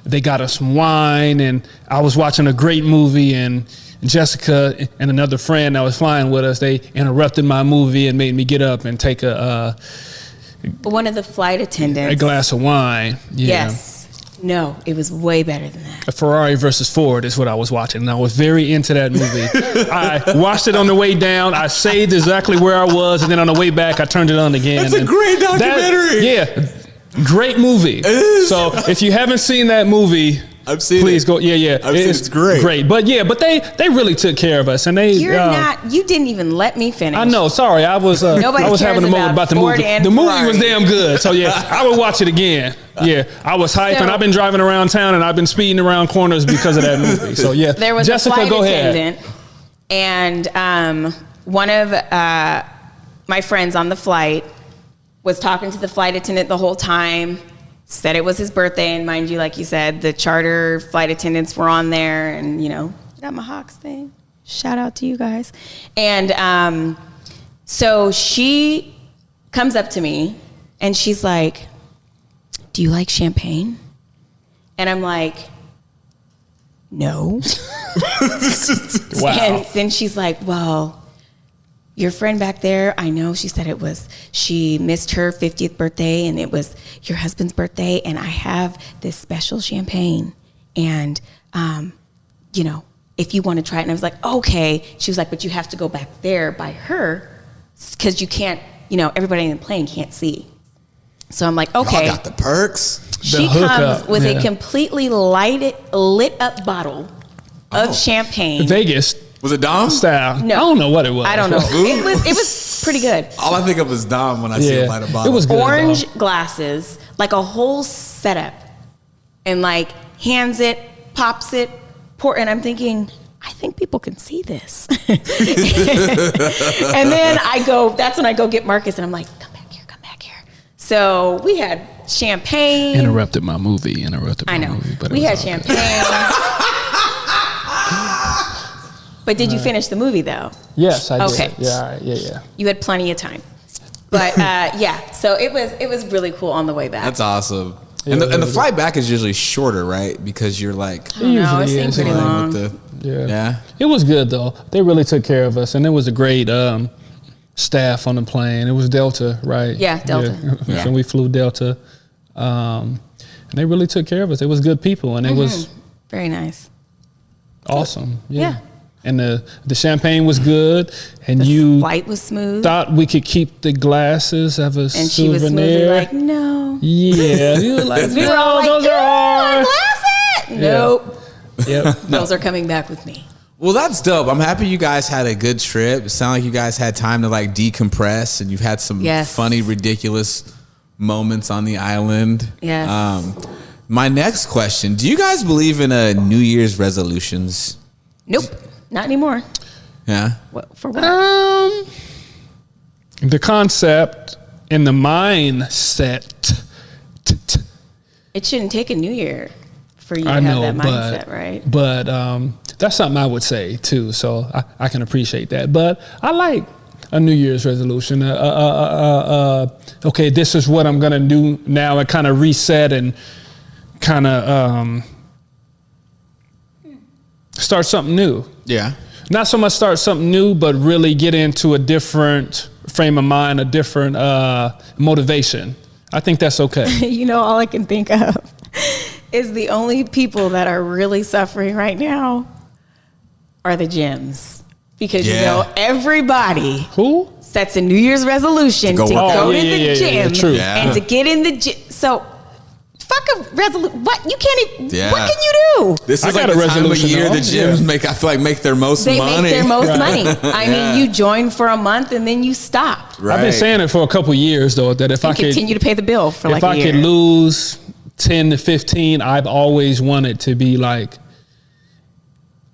They got us some wine, and I was watching a great movie, and Jessica and another friend that was flying with us, they interrupted my movie and made me get up and take one of the flight attendants. A glass of wine. Yeah. Yes. No, it was way better than that. A Ferrari versus Ford is what I was watching, and I was very into that movie. I watched it on the way down. I saved exactly where I was, and then on the way back, I turned it on again. That's a great documentary. Great movie. So if you haven't seen that movie, I've seen please go. It's great. But they really took care of us, and they. You didn't even let me finish. I know. Sorry, I was having a moment about the movie. The movie was damn good. So I would watch it again. Yeah, I was hyped, and I've been driving around town, and I've been speeding around corners because of that movie. So there was Jessica, a flight go attendant, ahead. And one of my friends on the flight was talking to the flight attendant the whole time, said it was his birthday, and mind you, like you said, the charter flight attendants were on there, and got my Hawks thing. Shout out to you guys. And so she comes up to me, and she's like, do you like champagne? And I'm like, no. Wow. And then she's like, well, your friend back there, I know she said she missed her 50th birthday, and it was your husband's birthday, and I have this special champagne, and if you want to try it. And I was like, okay. She was like, but you have to go back there by her, because you can't, everybody in the plane can't see. So I'm like, okay. Y'all got the perks. She comes with a completely lit up bottle of champagne. Vegas. Was it Dom? Style. No. I don't know what it was. I don't know. It was pretty good. All I think of is Dom when I see a light of bottle. It was good. Orange glasses, like a whole setup, and like hands it, pops it, and I'm thinking, I think people can see this. And then that's when I go get Marcus, and I'm like, come back here. So we had champagne. Interrupted my movie. I know. But we had champagne. But did you finish the movie though? Yes, I did. Okay. Yeah. You had plenty of time. But so it was really cool on the way back. That's awesome. And the flight back is usually shorter, right? Because you're like, no, it seemed pretty long. Yeah. It was good though. They really took care of us, and it was a great staff on the plane. It was Delta, right? Yeah, Delta. Yeah. So we flew Delta, and they really took care of us. It was good people, and it was very nice. Awesome. Yeah. And the champagne was good, and the flight was smooth. Thought we could keep the glasses of a souvenir. And she was smoothly like, no. Yeah, you were like, we were all like, those are ours. Glasses. Nope. Yep. Those are coming back with me. Well, that's dope. I'm happy you guys had a good trip. It sounded like you guys had time to like decompress, and you've had some funny, ridiculous moments on the island. Yes. My next question: do you guys believe in New Year's resolutions? Nope, not anymore. Yeah. For what? The concept and the mindset. It shouldn't take a new year for you to have that mindset, right? But that's something I would say too. So I can appreciate that. But I like a New Year's resolution. Okay, this is what I'm gonna do now, and kind of reset and kind of start something new. Yeah. Not so much start something new, but really get into a different frame of mind, a different motivation. I think that's okay. You know, all I can think of is the only people that are really suffering right now are the gyms. Because, you know, everybody sets a New Year's resolution to go to the gym and to get in the gym. So, fuck a resolution. What? You can't even. What can you do? This is like the time of year the gyms make their most money. They make their most money. I mean, you join for a month and then you stop. Right. I've been saying it for a couple years though, that if I could continue to pay the bill for like a year. If I could lose 10 to 15, I've always wanted to be like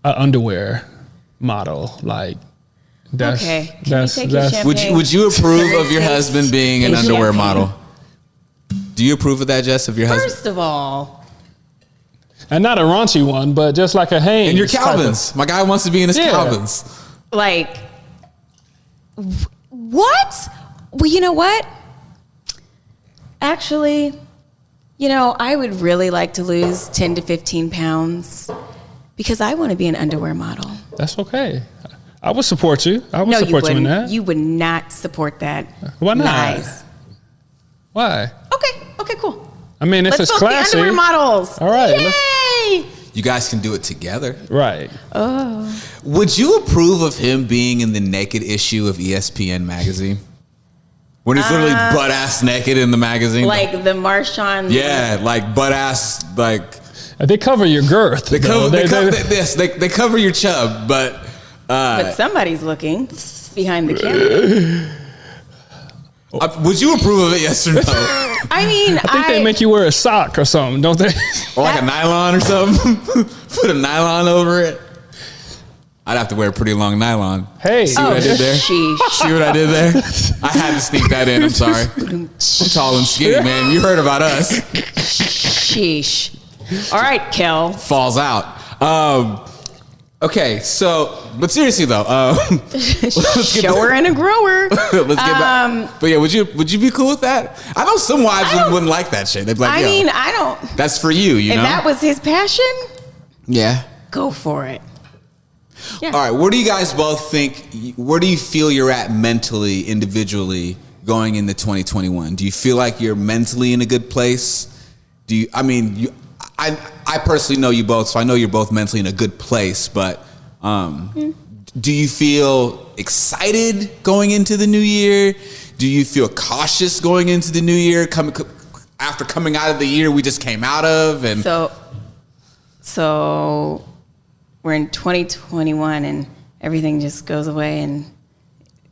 an underwear model. Like that's okay. That's would you approve of your husband being an underwear model? Do you approve of that, Jess, of your husband? First of all. And not a raunchy one, but just like a Hanes. And your Calvins. My guy wants to be in his Calvins. Like, what? Well, you know what? Actually, you know, I would really like to lose 10 to 15 pounds because I want to be an underwear model. That's okay. I would support you. I would support you in that. You would not support that. Why not? Lies. Why? Okay, cool. I mean, if it's classy. Underwear models. All right. Yay! You guys can do it together. Right. Oh. Would you approve of him being in the naked issue of ESPN magazine? When he's literally butt ass naked in the magazine. Like the Marshawn. Yeah, like butt ass, like. They cover your girth. They cover your chub, but. But somebody's looking behind the camera. Would you approve of it, yes or no? I mean, I think they make you wear a sock or something, don't they? Or like a nylon or something? Put a nylon over it? I'd have to wear a pretty long nylon. Hey. See what I did there? Sheesh. See what I did there? I had to sneak that in, I'm sorry. I'm tall and skinny, man. You heard about us. Sheesh. All right, Kel. Falls out. Okay, so, but seriously though, shower and a grower. Let's get back. But yeah, would you be cool with that? I know some wives wouldn't like that shit. They'd be like, I don't. That's for you, you know? If that was his passion, yeah, go for it. Yeah. All right, where do you guys both think? Where do you feel you're at mentally, individually, going into 2021? Do you feel like you're mentally in a good place? Do you? I mean, I personally know you both, so I know you're both mentally in a good place, but do you feel excited going into the new year? Do you feel cautious going into the new year after coming out of the year we just came out of? And so we're in 2021 and everything just goes away and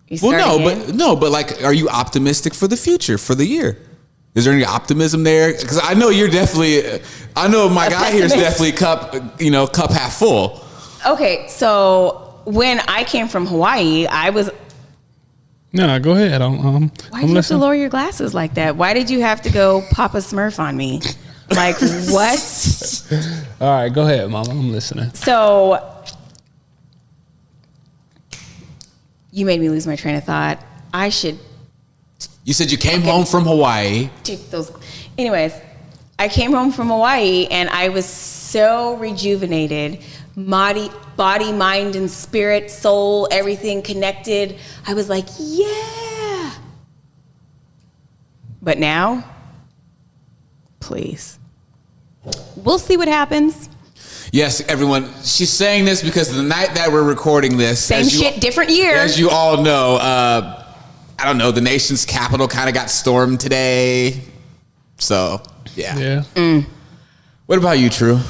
you start again? but like, are you optimistic for the future, for the year? Is there any optimism there? Because I know you're definitely. I know my guy here is definitely cup half full. Okay, so when I came from Hawaii, I was. No, go ahead. Why did you have to lower your glasses like that? Why did you have to go Papa Smurf on me? Like what? All right, go ahead, Mama. I'm listening. So you made me lose my train of thought. I should. You said you came home from Hawaii. Take those. Anyways, I came home from Hawaii and I was so rejuvenated. Body, mind, and spirit, soul, everything connected. I was like, yeah. But now, please. We'll see what happens. Yes, everyone. She's saying this because the night that we're recording this. Same shit, different year. As you all know, I don't know, the nation's capital kind of got stormed today. So, yeah. What about you, True?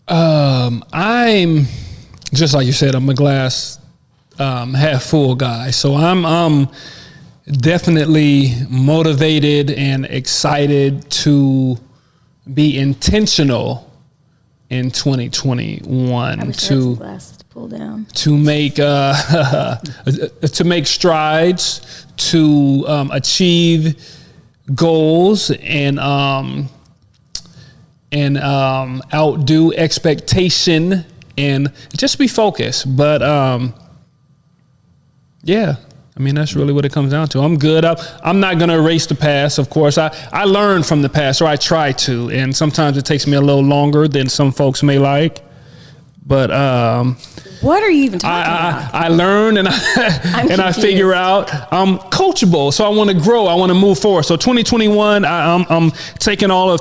I'm just like you said, I'm a glass half full guy. So I'm definitely motivated and excited to be intentional in 2021 to make strides, to achieve goals and outdo expectation and just be focused. But yeah, I mean, that's really what it comes down to. I'm good. I'm not going to erase the past. Of course, I learned from the past, or I try to. And sometimes it takes me a little longer than some folks may like. But what are you even talking about? I learn and I figure out I'm coachable. So I want to grow. I want to move forward. So 2021, I'm taking all of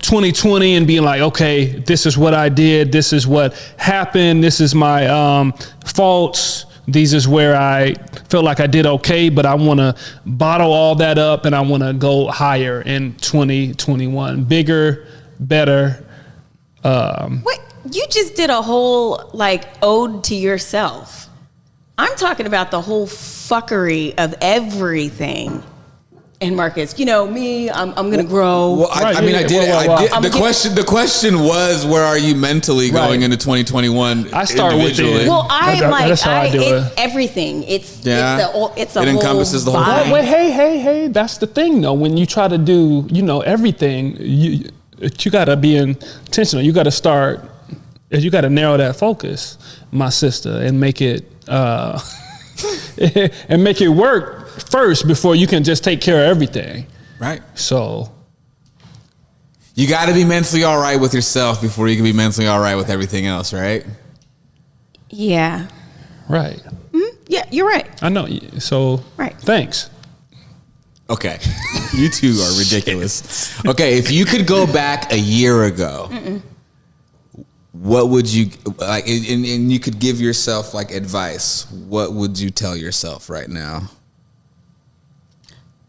2020 and being like, okay, this is what I did. This is what happened. This is my faults. These is where I felt like I did okay, but I want to bottle all that up and I want to go higher in 2021. Bigger, better. Wait, you just did a whole ode to yourself. I'm talking about the whole fuckery of everything. And Marcus, me, I'm going to grow. Well, I did. The question was, where are you mentally going into 2021? I start with it. Well, everything. It's it encompasses the whole thing. Wait, hey, that's the thing though. When you try to do, everything, you got to be intentional. You got to start. You got to narrow that focus, my sister, and make it work first before you can just take care of everything. Right. So you got to be mentally all right with yourself before you can be mentally all right with everything else, right? Yeah. Right. Mm-hmm. Yeah, you're right. I know. So right. Thanks. Okay. You two are ridiculous. Okay, if you could go back a year ago, what would you like? And you could give yourself advice. What would you tell yourself right now?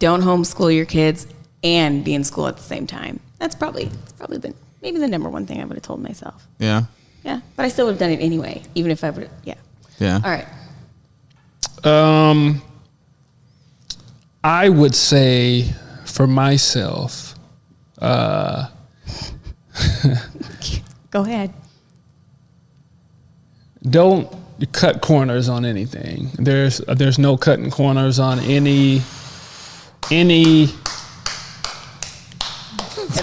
Don't homeschool your kids and be in school at the same time. That's probably maybe the number one thing I would have told myself. Yeah. Yeah, but I still would have done it anyway, even if I would. Yeah. Yeah. All right. I would say for myself. Go ahead. Don't cut corners on anything. There's no cutting corners on any.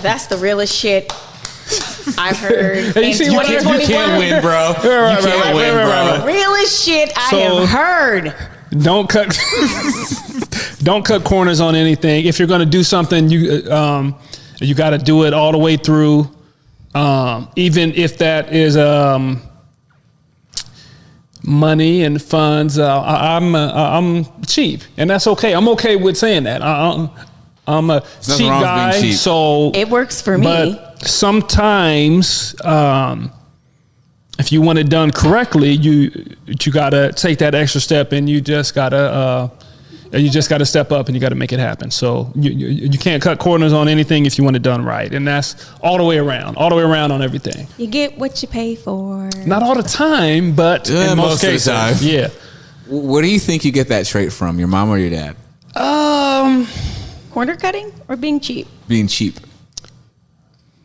That's the realest shit I've heard. Hey, you can't win, bro. You can't win, bro. Realest shit I have heard. Don't cut corners on anything. If you're going to do something, you got to do it all the way through. Even if that is money and funds, I'm cheap, and that's okay. I'm okay with saying that. I'm a cheap guy, cheap. So it works for me. But sometimes, if you want it done correctly, you gotta take that extra step, and you just gotta step up, and you gotta make it happen. So you can't cut corners on anything if you want it done right, and that's all the way around on everything. You get what you pay for. Not all the time, but in most cases, of the time. Yeah. Where do you think you get that trait from? Your mom or your dad? Corner cutting or being cheap? Being cheap.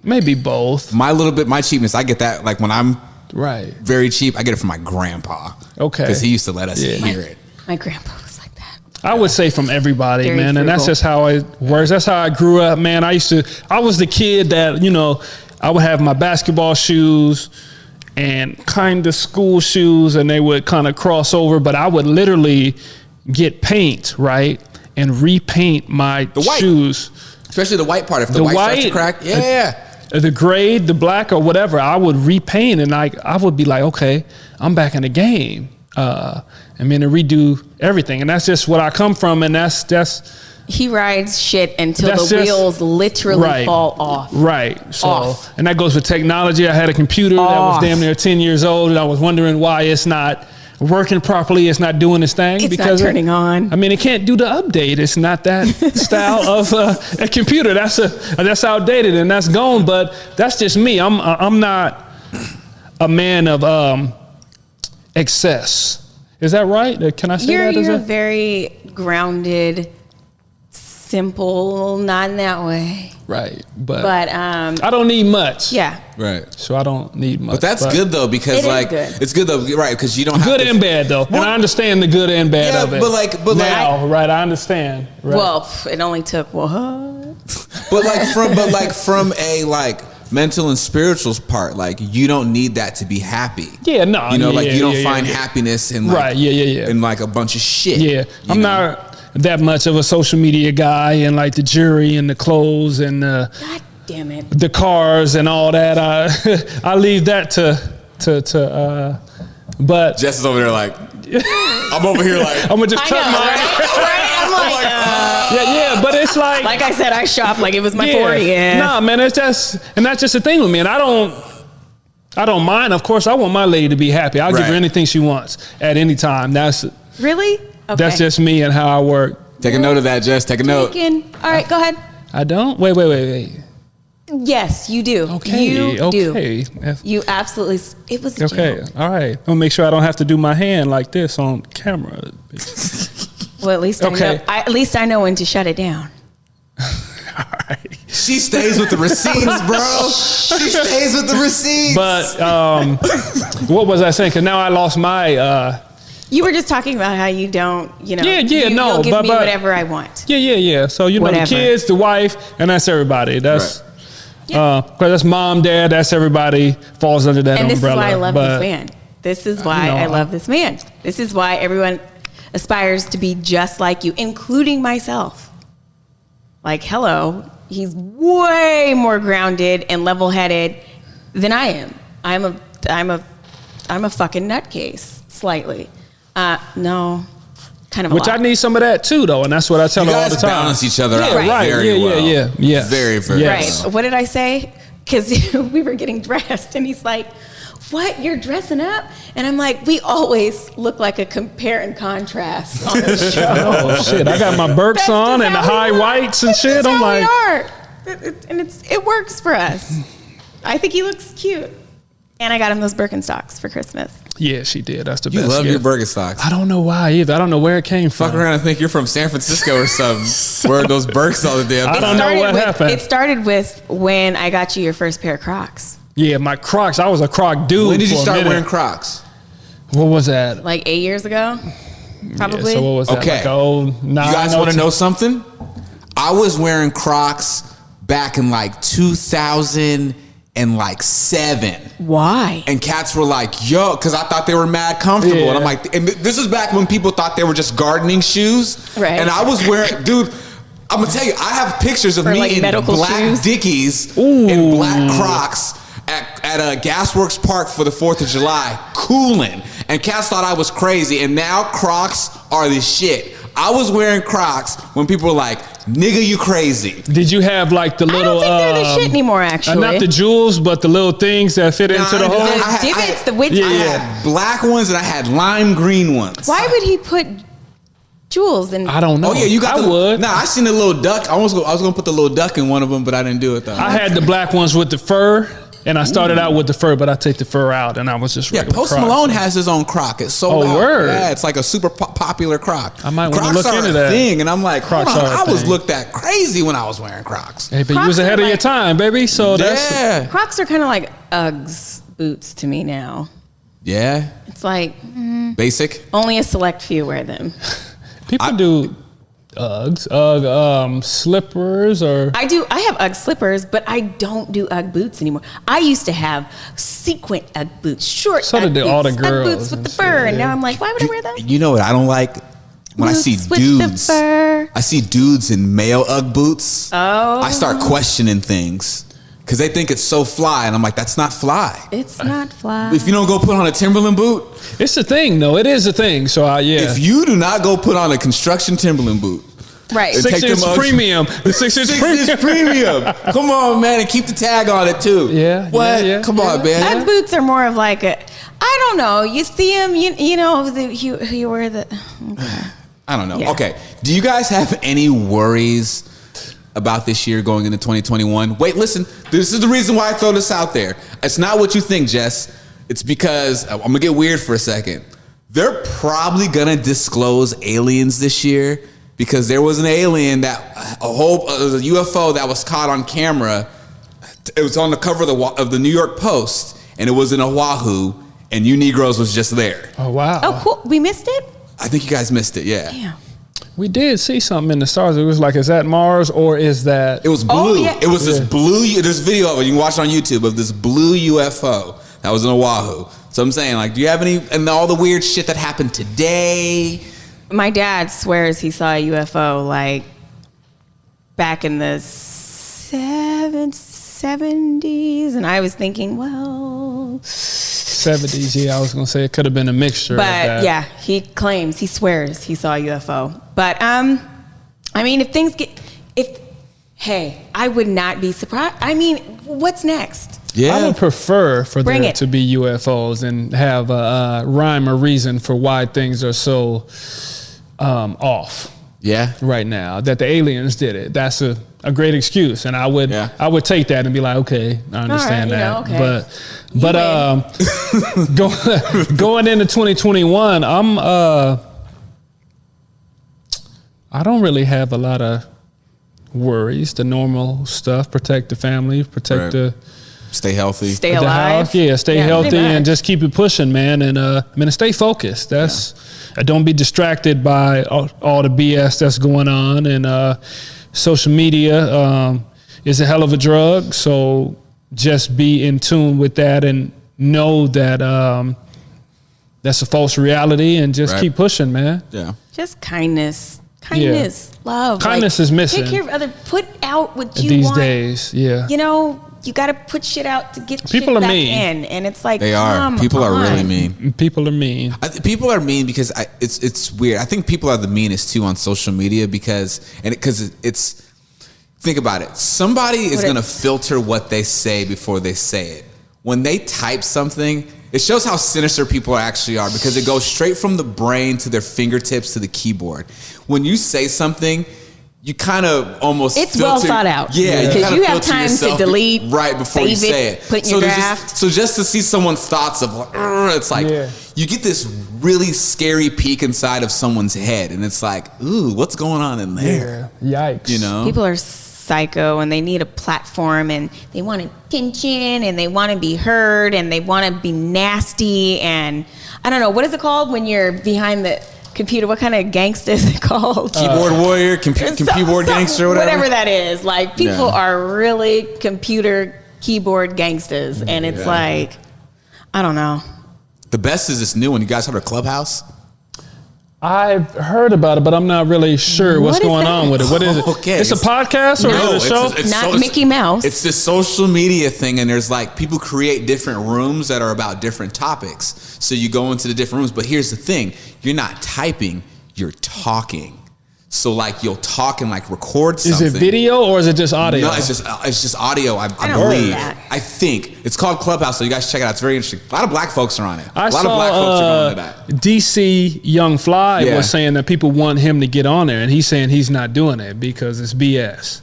Maybe both. My cheapness, I get that when I'm right very cheap. I get it from my grandpa. Okay. Because he used to let us hear it. My grandpa was like that. I would say from everybody, Very man. frugal. And that's just how it works. That's how I grew up, man. I was the kid that, I would have my basketball shoes and kind of school shoes, and they would kind of cross over, but I would literally get paint, right? And repaint my shoes. Especially the white part. If the white starts to crack. Yeah. The gray, the black, or whatever, I would repaint, and I would be like, okay, I'm back in the game. And then to redo everything. And that's just what I come from, and that's he rides shit until the wheels literally fall off. Right. So, and that goes with technology. I had a computer that was damn near 10 years old, and I was wondering why it's not working properly. It's not doing its thing. It's not turning on. I mean, it can't do the update. It's not that style of a computer. That's outdated and that's gone. But that's just me. I'm not a man of excess. Is that right? Can I say that? You're very grounded, simple, not in that way. Right, but I don't need much. Yeah, right. So I don't need much. But that's good though, because it's good though, right? Because you don't have good and bad though, and I understand the good and bad of it. But now, right? I understand. Right. Well, it only took what? But from a mental and spiritual part, you don't need that to be happy. Yeah, no, you don't find happiness in in a bunch of shit. Yeah, I'm not that much of a social media guy, and the jewelry and the clothes and God damn it, the cars and all that. I leave that to but Jess is over there I'm over here I'm gonna just tuck mine. Right? I'm yeah, but it's like I said, I shop like it was my 40th. Nah, man, that's just the thing with me, and I don't mind. Of course, I want my lady to be happy. I'll give her anything she wants at any time. That's really. Okay. That's just me and how I work. Take a note of that, Jess. Take a note. All right, go ahead. I don't? Wait. Yes, you do. Okay. You do. You absolutely. It was a joke. All right. I'll make sure I don't have to do my hand like this on camera. Well, at least I know. At least I know when to shut it down. All right. She stays with the receipts, bro. She stays with the receipts. But what was I saying? Because now I lost my. You were just talking about how you don't, you'll give me whatever I want. Yeah. So, the kids, the wife, and that's everybody. That's, because that's mom, dad, that's everybody falls under that umbrella. And this is why I love this man. This is why I love this man. This is why everyone aspires to be just like you, including myself. Hello, he's way more grounded and level-headed than I am. I'm a fucking nutcase, slightly. No, kind of. Which I need some of that too, though, and that's what I tell her all the time. Balance each other out. Right. Very well. Yeah. Very, very yes. well. Right. What did I say? Because we were getting dressed, and he's like, "What? You're dressing up?" And I'm like, "We always look like a compare and contrast on the show." Oh shit! I got my Birks on and the high whites and shit. I'm like, and it works for us. I think he looks cute, and I got him those Birkenstocks for Christmas. Yeah, she did. That's the best. You love gift. your Birkenstocks. I don't know why either. I don't know where it came from. Fuck around and think you're from San Francisco or something. Wearing those Birks all the damn time. I don't know what happened. It started with when I got you your first pair of Crocs. Yeah, my Crocs. I was a Croc dude. When did you start wearing Crocs? What was that? 8 years ago, probably. Yeah, so what was that? Okay. You guys want to know something? I was wearing Crocs back in 2007. Why? And cats were like, yo, because I thought they were mad comfortable. Yeah. And I'm like, and this is back when people thought they were just gardening shoes. Right. And I was wearing, dude, I'm going to tell you, I have pictures of me in black shoes? Dickies and black Crocs at Gasworks Park for the 4th of July, cooling. And cats thought I was crazy. And now Crocs are the shit. I was wearing Crocs when people were like, nigga, you crazy. Did you have the little... I don't think they're the shit anymore, actually. Not the jewels, but the little things that fit into the hole. The divots, the widgets. I had black ones and I had lime green ones. Why would he put jewels in? I don't know. Oh, yeah, you got I would. Nah, I seen the little duck. I was going to put the little duck in one of them, but I didn't do it, though. I had the black ones with the fur. And I started out with the fur, but I take the fur out, and I was just regular Post Crocs. Malone has his own Croc. It's sold out. Word. Yeah, it's like a super popular Croc. I might want to Crocs look into are that. a thing, and I'm like, Crocs hold on, are a I was thing. looked at crazy when I was wearing Crocs. Hey, but you was ahead of your time, baby. So Yeah. Crocs are kind of like Uggs boots to me now. Yeah. It's like Basic. only a select few wear them. people do Uggs, slippers, or I have Ugg slippers, but I don't do Ugg boots anymore. I used to have sequin Ugg boots, short So Ugg did boots, all the girls Ugg boots with and the shit, fur, and yeah. now I'm like, why would I wear them? You know what I don't like? When I see Boots with dudes. the fur. I see dudes in male Ugg boots. Oh. I start questioning things. Because they think it's so fly. And I'm like, that's not fly. It's not fly. If you don't go put on a Timberland boot. it's a thing, though. It is a thing. So yeah. If you do not go put on a construction Timberland boot. Right. And take 6-inch them Uggs- premium. The 6-inch 6-inch premium. Come on, man. And keep the tag on it, too. Yeah, What? yeah. Come on, man. Ugg boots are more of like a, I don't know. You see them, you know, you wear the. Okay. I don't know. Yeah. Okay. Do you guys have any worries about this year going into 2021? Wait, listen. This is the reason why I throw this out there. It's not what you think, Jess. It's because I'm going to get weird for a second. They're probably going to disclose aliens this year because there was an alien a UFO that was caught on camera. It was on the cover of the New York Post, and it was in Oahu, and you Negroes was just there. Oh, wow. Oh, cool. We missed it? I think you guys missed it, yeah. Damn. We did see something in the stars. It was like, is that Mars or is that... It was blue. Oh, yeah. It was this blue... There's video of it. You can watch it on YouTube of this blue UFO that was in Oahu. So I'm saying, like, do you have any... And all the weird shit that happened today... My dad swears he saw a UFO like back in the 70s, and I was thinking, well, 70s. Yeah, I was gonna say it could have been a mixture. But yeah, he swears he saw a UFO. But I mean, I would not be surprised. I mean, what's next? Yeah, I would prefer for there to be UFOs and have a rhyme or reason for why things are so off. Yeah, right now that the aliens did it. That's a great excuse, and I would take that and be like, okay, I understand that. Okay. But going into 2021, I don't really have a lot of worries. The normal stuff: protect the family, protect the. Stay healthy. Stay alive. Stay healthy and just keep it pushing, man. And stay focused. Don't be distracted by all the BS that's going on. And social media is a hell of a drug. So just be in tune with that and know that that's a false reality and just keep pushing, man. Yeah. Just kindness, love. Kindness is missing. Take care of others. Put out what you want. These days, yeah. You got to put shit out to get people shit are back mean. In, and it's like they are. People are really mean. People are mean. People are mean because it's weird. I think people are the meanest too on social media because think about it. Somebody is going to filter what they say before they say it. When they type something, it shows how sinister people actually are because it goes straight from the brain to their fingertips to the keyboard. When you say something, you kind of almost well thought out. Yeah, because you have time to delete, right before you say it. Put in your draft. So just to see someone's thoughts of it's like you get this really scary peek inside of someone's head, and it's like, ooh, what's going on in there? Yeah. Yikes! People are psycho, and they need a platform, and they want attention, and they want to be heard, and they want to be nasty, and I don't know, what is it called when you're behind the computer? What kind of gangsta is it called? Keyboard warrior, keyboard gangster, whatever that is. Like, people are really computer keyboard gangsters, and it's like, I don't know. The best is this new one. You guys heard of Clubhouse? I've heard about it, but I'm not really sure what's going on with it. What is it? Okay. It's a podcast or is it a show? It's not Mickey Mouse. It's this social media thing, and there's like people create different rooms that are about different topics. So you go into the different rooms, but here's the thing: you're not typing, you're talking. So like you'll talk and like record something. Is it video or is it just audio? No, it's just audio. I believe. I think it's called Clubhouse. So you guys check it out. It's very interesting. A lot of black folks are on it. A lot of black folks are going to that. DC Young Fly was saying that people want him to get on there, and he's saying he's not doing it because it's BS.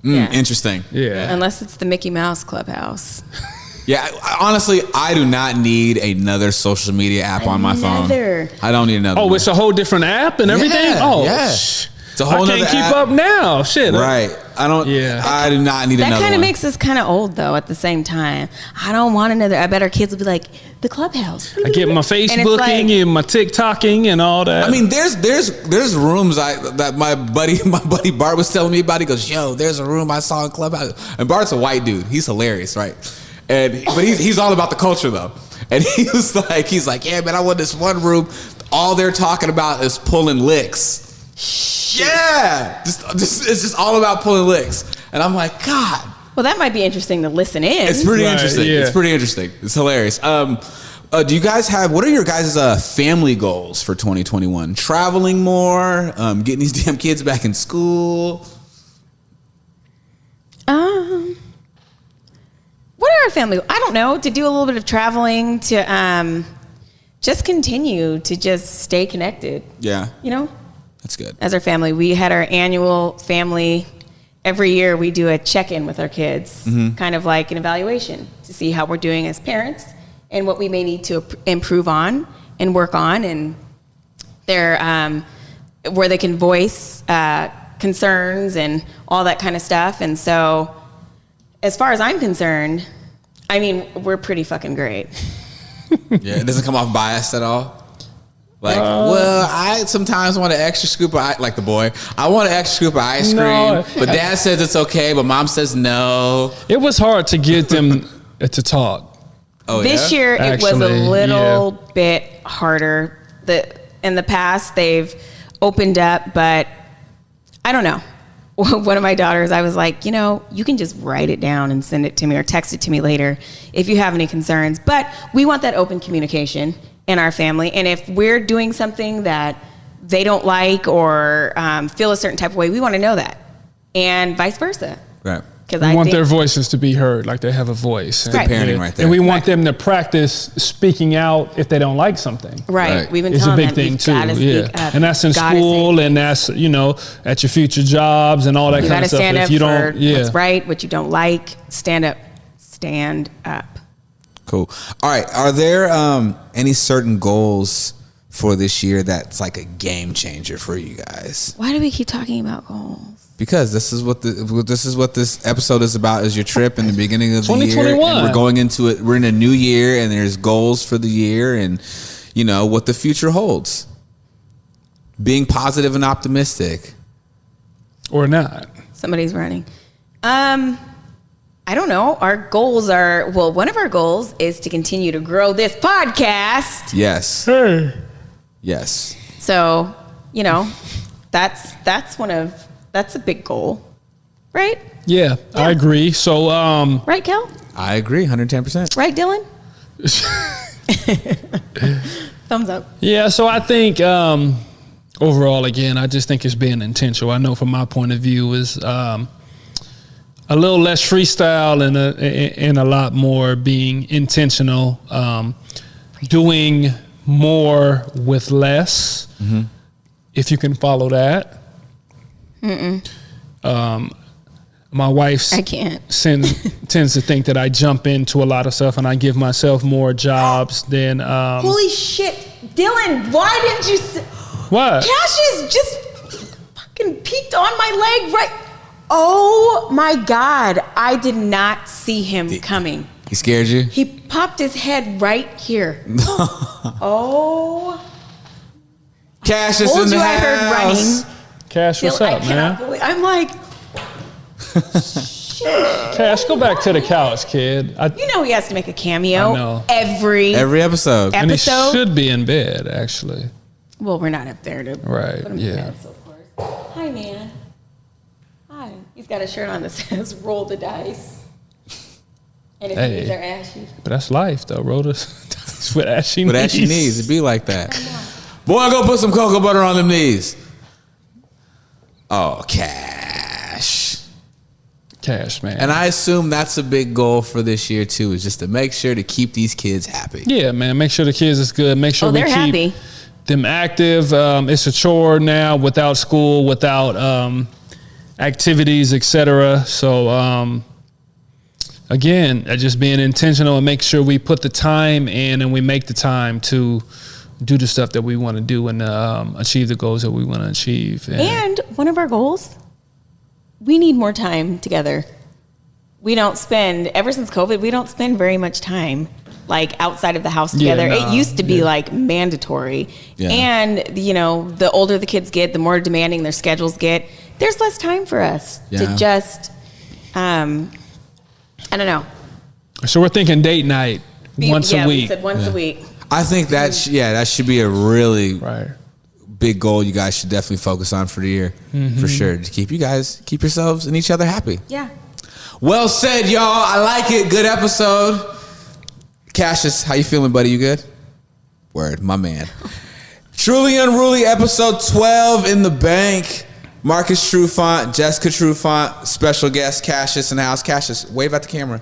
Interesting. Yeah. Unless it's the Mickey Mouse Clubhouse. Yeah, honestly, I do not need another social media app on my phone. I don't need another. It's a whole different app and everything? It's a whole I can't keep up now. Shit. Right. I don't. Yeah. I do not need another. That kind of makes us kind of old, though. At the same time, I don't want another. I bet our kids will be like the Clubhouse. I get my Facebooking and my TikToking and all that. I mean, there's rooms that my buddy Bart was telling me about. He goes, "Yo, there's a room I saw in Clubhouse." And Bart's a white dude. He's hilarious, right? But he's all about the culture though. And he's like, yeah, man, I want this one room. All they're talking about is pulling licks. Yeah, it's just all about pulling licks. And I'm like, God. Well, that might be interesting to listen in. It's pretty interesting. Yeah. It's pretty interesting. It's hilarious. Do you guys what are your guys' family goals for 2021? Traveling more, getting these damn kids back in school. What are our family? I don't know. To do a little bit of traveling, to just continue to just stay connected. Yeah. That's good. As our family, we had our annual family. Every year we do a check-in with our kids, kind of like an evaluation to see how we're doing as parents and what we may need to improve on and work on. And they're where they can voice concerns and all that kind of stuff. And so, as far as I'm concerned, I mean, we're pretty fucking great. Yeah, it doesn't come off biased at all. Like, well, I sometimes want an extra scoop of like the boy. I want an extra scoop of ice cream, but Dad says it's okay, but Mom says no. It was hard to get them to talk. Oh, this year it was a little bit harder. In the past they've opened up, but I don't know. One of my daughters, I was like, you can just write it down and send it to me or text it to me later if you have any concerns. But we want that open communication in our family. And if we're doing something that they don't like or feel a certain type of way, we want to know that. And vice versa. Right. Because we want their voices to be heard, like they have a voice. Good parenting right there. And we want them to practice speaking out if they don't like something. Right. We've been telling them. It's a big thing too. Yeah. And that's in school, and that's, at your future jobs and all that kind of stuff. You got to stand up for what's right, what you don't like. Stand up. Stand up. Cool. All right. Are there any certain goals for this year that's like a game changer for you guys? Why do we keep talking about goals? Because this is what this episode is about, is your trip in the beginning of the year. And we're going into it. We're in a new year, and there's goals for the year, and what the future holds. Being positive and optimistic, or not. Somebody's running. I don't know. Our goals are, one of our goals is to continue to grow this podcast. Yes. Hey. Yes. So, that's a big goal, right? Yeah, I agree. So, right, Kel? I agree, 110%. Right, Dylan? Thumbs up. Yeah, so I think overall, again, I just think it's being intentional. I know from my point of view is a little less freestyle and a lot more being intentional, doing more with less, if you can follow that. My wife I can't. tends to think that I jump into a lot of stuff and I give myself more jobs than holy shit, Dylan, why didn't you what? Cassius just fucking peeked on my leg right. Oh my God, I did not see him coming. He scared you? He popped his head right here. Oh. Cassius in the house. I heard running. Cash, what's up, man? I'm like, Cash, go back to the couch, kid. He has to make a cameo. I know. Every episode. And he should be in bed, actually. Well, we're not up there to right. Put him in bed, so of course. Hi, man. Hi. He's got a shirt on that says "Roll the dice," and his knees are ashy. But that's life, though. Roll the dice with ashy knees. With ashy knees, it'd be like that. Boy, go put some cocoa butter on them knees. Oh, Cash, man. And I assume that's a big goal for this year, too, is just to make sure to keep these kids happy. Yeah, man. Make sure the kids is good. Make sure we keep happy. Them active. It's a chore now without school, without activities, etc. So, again, just being intentional and make sure we put the time in and we make the time to do the stuff that we want to do and achieve the goals that we want to achieve. And one of our goals, we need more time together. We don't spend, ever since COVID, we don't spend very much time like outside of the house together. It used to be like mandatory. Yeah. And, the older the kids get, the more demanding their schedules get. There's less time for us to just, I don't know. So we're thinking date night once a week. We said once a week. I think that should be a really big goal you guys should definitely focus on for the year, for sure. To keep yourselves and each other happy. Yeah. Well said, y'all. I like it. Good episode. Cassius, how you feeling, buddy? You good? Word, my man. Truly Unruly, episode 12 in the bank. Marcus Trufant, Jessica Trufant, special guest Cassius in the house. Cassius, wave at the camera.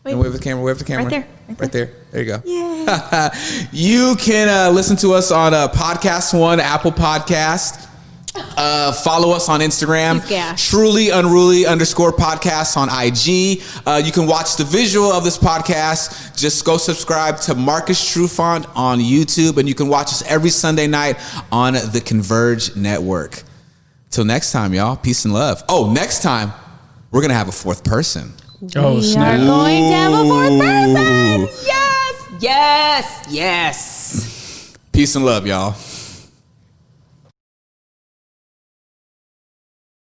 And wave at the camera. Wave at the camera. Right there. There you go. Yeah. You can listen to us on Podcast One, Apple Podcast, Follow us on Instagram. Truly Unruly _podcast on IG. You can watch the visual of this podcast. Just go subscribe to Marcus Trufant on YouTube, and you can watch us every Sunday night on the Converge Network. Till next time, y'all. Peace and love. Oh, next time we're gonna have a fourth person. Oh, snap! We are going to have a fourth person. Yes, yes, yes. Peace and love, y'all.